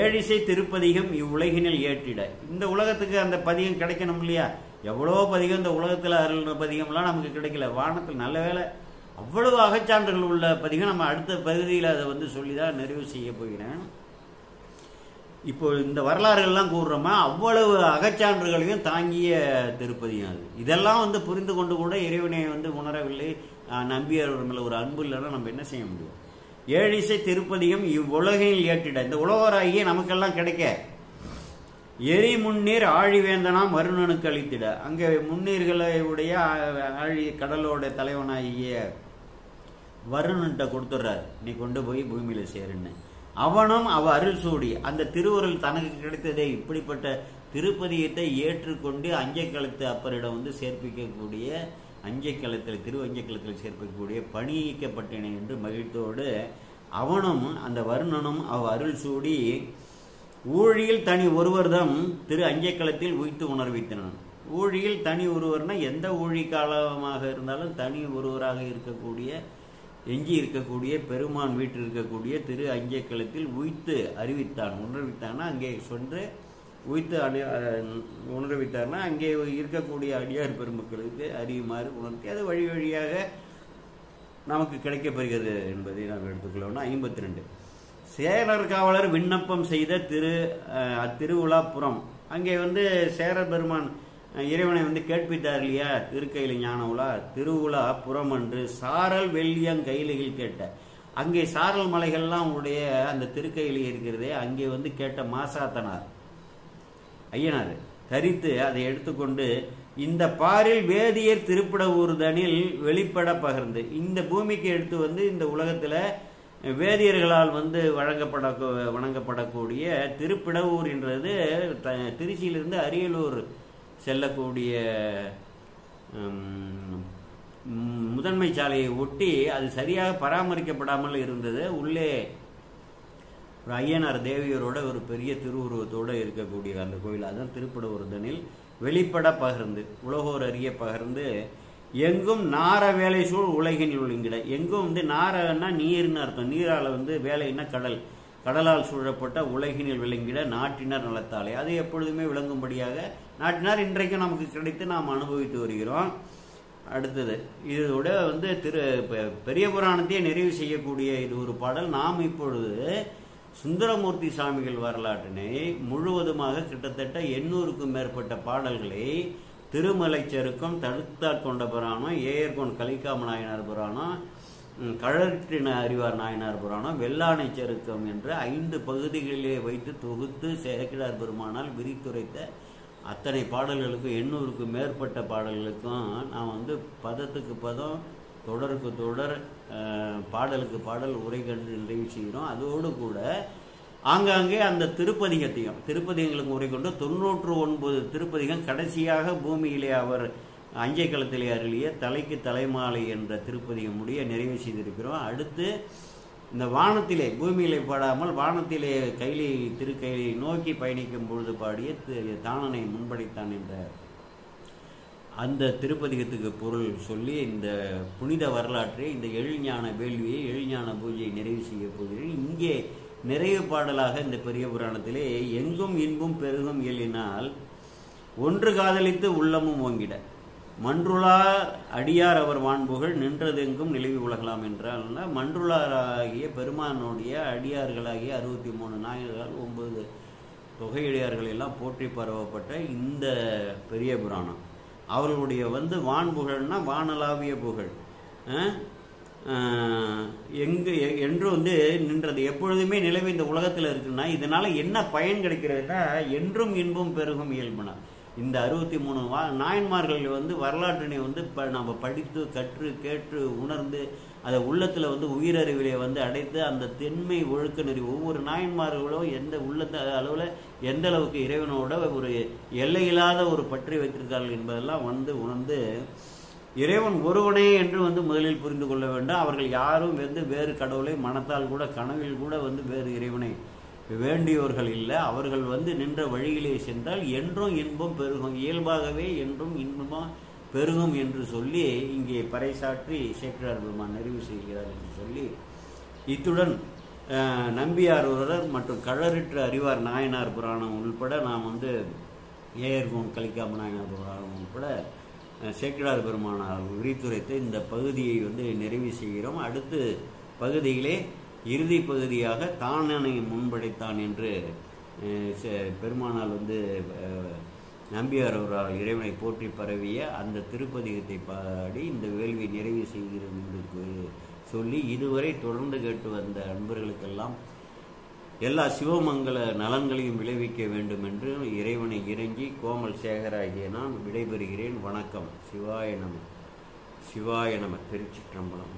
ஏழிசை திருப்பதிகம் இவ்வுலகினில் ஏற்றிட. இந்த உலகத்துக்கு அந்த பதிகம் கிடைக்கணும் இல்லையா, எவ்வளோ பதிகம் இந்த உலகத்தில் அருள் பதிகம்லாம் நமக்கு கிடைக்கல. வானத்தில் நல்ல வேலை அவ்வளவு அகச்சான்றுகள் உள்ள பதிகம். நம்ம அடுத்த பகுதியில் அதை வந்து சொல்லிதான் நிறைவு செய்ய போகிறேன். இப்போ இந்த வரலாறுகள்லாம் கூறுறோமா, அவ்வளவு அகச்சான்றுகளையும் தாங்கிய திருப்பதியும் அது. இதெல்லாம் வந்து புரிந்து கொண்டு கூட இறைவனை வந்து உணரவில்லை, நம்பியார் மேல ஒரு அன்பு இல்லைன்னா நம்ம என்ன செய்ய முடியும். ஏழிசை திருப்பதியும் இவ்வுலகில் ஏற்றிட. இந்த உலகராகிய நமக்கெல்லாம் கிடைக்க எரி முன்னீர் ஆழிவேந்தனாம் வருணனுக்கு அளித்திட. அங்கே முன்னீர்களை உடைய ஆழி கடலோட தலைவனாகிய வருணன்ட்ட கொடுத்துட்றாரு, நீ கொண்டு போய் பூமியில சேருன்னு. அவனும் அவ அருள் சூடி அந்த திருவுருள் தனக்கு கிடைத்ததை இப்படிப்பட்ட திருப்பதியத்தை ஏற்றுக்கொண்டு அஞ்சைக்களத்து அப்பரிடம் வந்து சேர்ப்பிக்கக்கூடிய அஞ்சைக்களத்தில் திருவஞ்சைக்களத்தில் சேர்ப்பிக்கக்கூடிய பணியிக்கப்பட்டன என்று மகிழ்த்தோடு அவனும் அந்த வருணனும் அவ அருள் சூடி ஊழியில் தனி ஒருவர்தம் திரு அஞ்சைக்களத்தில் உய்த்து உணர்வித்தனான். ஊழியில் தனி ஒருவர்னா எந்த ஊழி காலமாக இருந்தாலும் தனி ஒருவராக இருக்கக்கூடிய எஞ்சி இருக்கக்கூடிய பெருமான் வீட்டில் இருக்கக்கூடிய திரு அஞ்சைக்களத்தில் உய்த்து அறிவித்தான். உணர்வித்தான்னா அங்கே சென்று உய்த்து உணர்வித்தார்னா அங்கே இருக்கக்கூடிய அடியார் பெருமக்களுக்கு அறியுமாறு உணர்த்தி அது வழி வழியாக நமக்கு கிடைக்கப்பெறுகிறது என்பதை நாம் எடுத்துக்கொள்ளோம்னா. 52 சேரர் காவலர் விண்ணப்பம் செய்த திருவிழாப்புறம். அங்கே வந்து சேரர் பெருமான் இறைவனை வந்து கேட்பித்தார் இல்லையா, திருக்கையில ஞான உலா திருவுலா புறம் என்று சாரல் வெள்ளியங்கையிலில் கேட்ட. அங்கே சாரல் மலைகள்லாம் உடைய அந்த திருக்கையிலே இருக்கிறதே, அங்கே வந்து கேட்ட மாசாத்தனார் ஐயனார் தரித்து அதை எடுத்துக்கொண்டு இந்த பாரில் வேதியர் திருப்பிட ஊர்தனில் வெளிப்பட பகிர்ந்து. இந்த பூமிக்கு எடுத்து வந்து இந்த உலகத்துல வேதியர்களால் வந்து வணங்கப்படக்கூடிய திருப்பிடவூர் என்றது திருச்சியிலிருந்து அரியலூர் செல்லக்கூடிய முதன்மை சாலையை ஒட்டி அது சரியாக பராமரிக்கப்படாமல் இருந்தது. உள்ளே ஒரு ஐயனார் தேவியரோட ஒரு பெரிய திருவுருவத்தோடு இருக்கக்கூடிய அந்த கோயில், அதுதான் திருப்பிடவூர்தனில் வெளிப்பட பகிர்ந்து உலகோர் அறிய பகிர்ந்து எங்கும் நார வேலை சூழ் உலகினில் ஒழுங்கிட. எங்கும் வந்து நாரன்னா நீர்னு அர்த்தம். நீரால் வந்து வேலைன்னா கடல், கடலால் சூழப்பட்ட உலகினில் விளங்கிட நாட்டினர் நலத்தாலே. அது எப்பொழுதுமே விளங்கும்படியாக நாட்டினார் இன்றைக்கும் நமக்கு கிடைத்து நாம் அனுபவித்து வருகிறோம். அடுத்தது இதோட வந்து பெரிய புராணத்தையே நிறைவு செய்யக்கூடிய இது ஒரு பாடல். நாம் இப்பொழுது சுந்தரமூர்த்தி சாமிகள் வரலாற்றினை முழுவதுமாக கிட்டத்தட்ட 800க்கும் மேற்பட்ட பாடல்களை திருமலை சருக்கம், தடுத்தாற் கொண்ட புராணம், ஏயர்கோன் கலிக்காம நாயனார் புராணம், கழற்றின அறிவார் நாயனார் புராணம், வெள்ளானை சருக்கம் என்ற 5 பகுதிகளிலே வைத்து தொகுத்து சேக்கிழார் பெருமானால் விரித்துரைத்த அத்தனை பாடல்களுக்கும் 800க்கும் மேற்பட்ட பாடல்களுக்கும் நாம் வந்து பதத்துக்கு பதம், தொடருக்கு தொடர், பாடலுக்கு பாடல் உரை கண்டு நிறைவு செய்கிறோம். அதோடு கூட ஆங்காங்கே அந்த திருப்பதிகங்களுக்கு உரை கொண்டு 99 திருப்பதிகம் கடைசியாக பூமியிலே அவர் அஞ்சை களத்திலே அருளிய தலைக்கு தலைமாலை என்ற திருப்பதிகம் முடிய நிறைவு செய்திருக்கிறோம். அடுத்து இந்த வானத்திலே, பூமியிலே பாடாமல் வானத்திலே கைலை திருக்கையை நோக்கி பயணிக்கும் பொழுது பாடிய தானனை முன்படைத்தான் என்ற அந்த திருப்பதிகத்துக்கு பொருள் சொல்லி இந்த புனித வரலாற்றை, இந்த எழுஞான வேள்வியை, எழுஞான பூஜையை நிறைவு செய்ய போகிறேன். இங்கே நிறைவு பாடலாக இந்த பெரிய புராணத்திலே எங்கும் இன்பும் பெருகும் இயலினால் ஒன்று காதலித்து உள்ளமும் ஓங்கிட மன்றுளார் அடியார் அவர் வான்புகள் நின்றதெங்கும் நிலவி உலகலாம் என்றால், மன்றுளாராகிய பெருமானுடைய அடியார்களாகிய 63 நாயகர்கள், 9 தொகையடியார்கள் எல்லாம் போற்றி பரவப்பட்ட இந்த பெரிய புராணம் அவர்களுடைய வந்து வான்புகழ்னா வானலாவிய புகழ் எங்கு என்று வந்து நின்றது, எப்பொழுதுமே நிலவி இந்த உலகத்தில் இருக்குன்னா இதனால என்ன பயன் கிடைக்கிறதுனா என்றும் இன்பும் பெருகும் இயல்புனா. இந்த 63 நாயன்மார்கள் வந்து வரலாற்றினை வந்து நம்ம படித்து கற்று கேட்டு உணர்ந்து அதை உள்ளத்தில் வந்து உயிரறிவிலே வந்து அடைத்து அந்த தென்மை ஒழுக்க நெறி ஒவ்வொரு நாயன்மார்களும் எந்த உள்ளத்த அளவில் எந்த அளவுக்கு இறைவனோட ஒரு எல்லையில்லாத ஒரு பற்றி வைத்திருக்கார்கள் என்பதெல்லாம் வந்து உணர்ந்து இறைவன் ஒருவனே என்று வந்து முதலில் புரிந்து கொள்ள வேண்டும். அவர்கள் யாரும் வந்து வேறு கடவுளை மனத்தால் கூட கனவில் கூட வந்து வேறு இறைவனை வேண்டியோர்கள் இல்லை. அவர்கள் வந்து நின்ற வழியிலே சென்றால் என்றும் இன்பம் பெருகும், இயல்பாகவே என்றும் இன்பமாக பெருகும் என்று சொல்லி இங்கே பறைசாற்றி சேக்கிழார் பெருமான் நிறைவு செய்கிறார் என்று சொல்லி, இத்துடன் நம்பியார் ஒருவர் மற்றும் கழறிற்று அறிவார் நாயனார் புராணம் உள்பட நாம் வந்து ஏயர்கோன் கலிக்காம நாயனார் புராணம் உள்பட சேக்கிழார் பெருமானார் விரித்துரைத்த இந்த பகுதியை வந்து நிறைவு செய்கிறோம். அடுத்து பகுதியிலே இறுதி பகுதியாக தானனை முன்படைத்தான் என்று பெருமானால் வந்து நம்பியார் அவரால் இறைவனை போற்றி பரவிய அந்த திருப்பதிகத்தை பாடி இந்த வேள்வியை நிறைவு செய்கிறோம் என்று சொல்லி இதுவரை தொடர்ந்து கேட்டு வந்த அன்பர்களுக்கெல்லாம் எல்லா சிவமங்கல நலன்களையும் விளைவிக்க வேண்டும் என்று இறைவனை இறங்கி கோமல் சேகராகிய நான் விடைபெறுகிறேன். வணக்கம். சிவாய நம. சிவாய நம. திருச்சிற்றம்பலம்.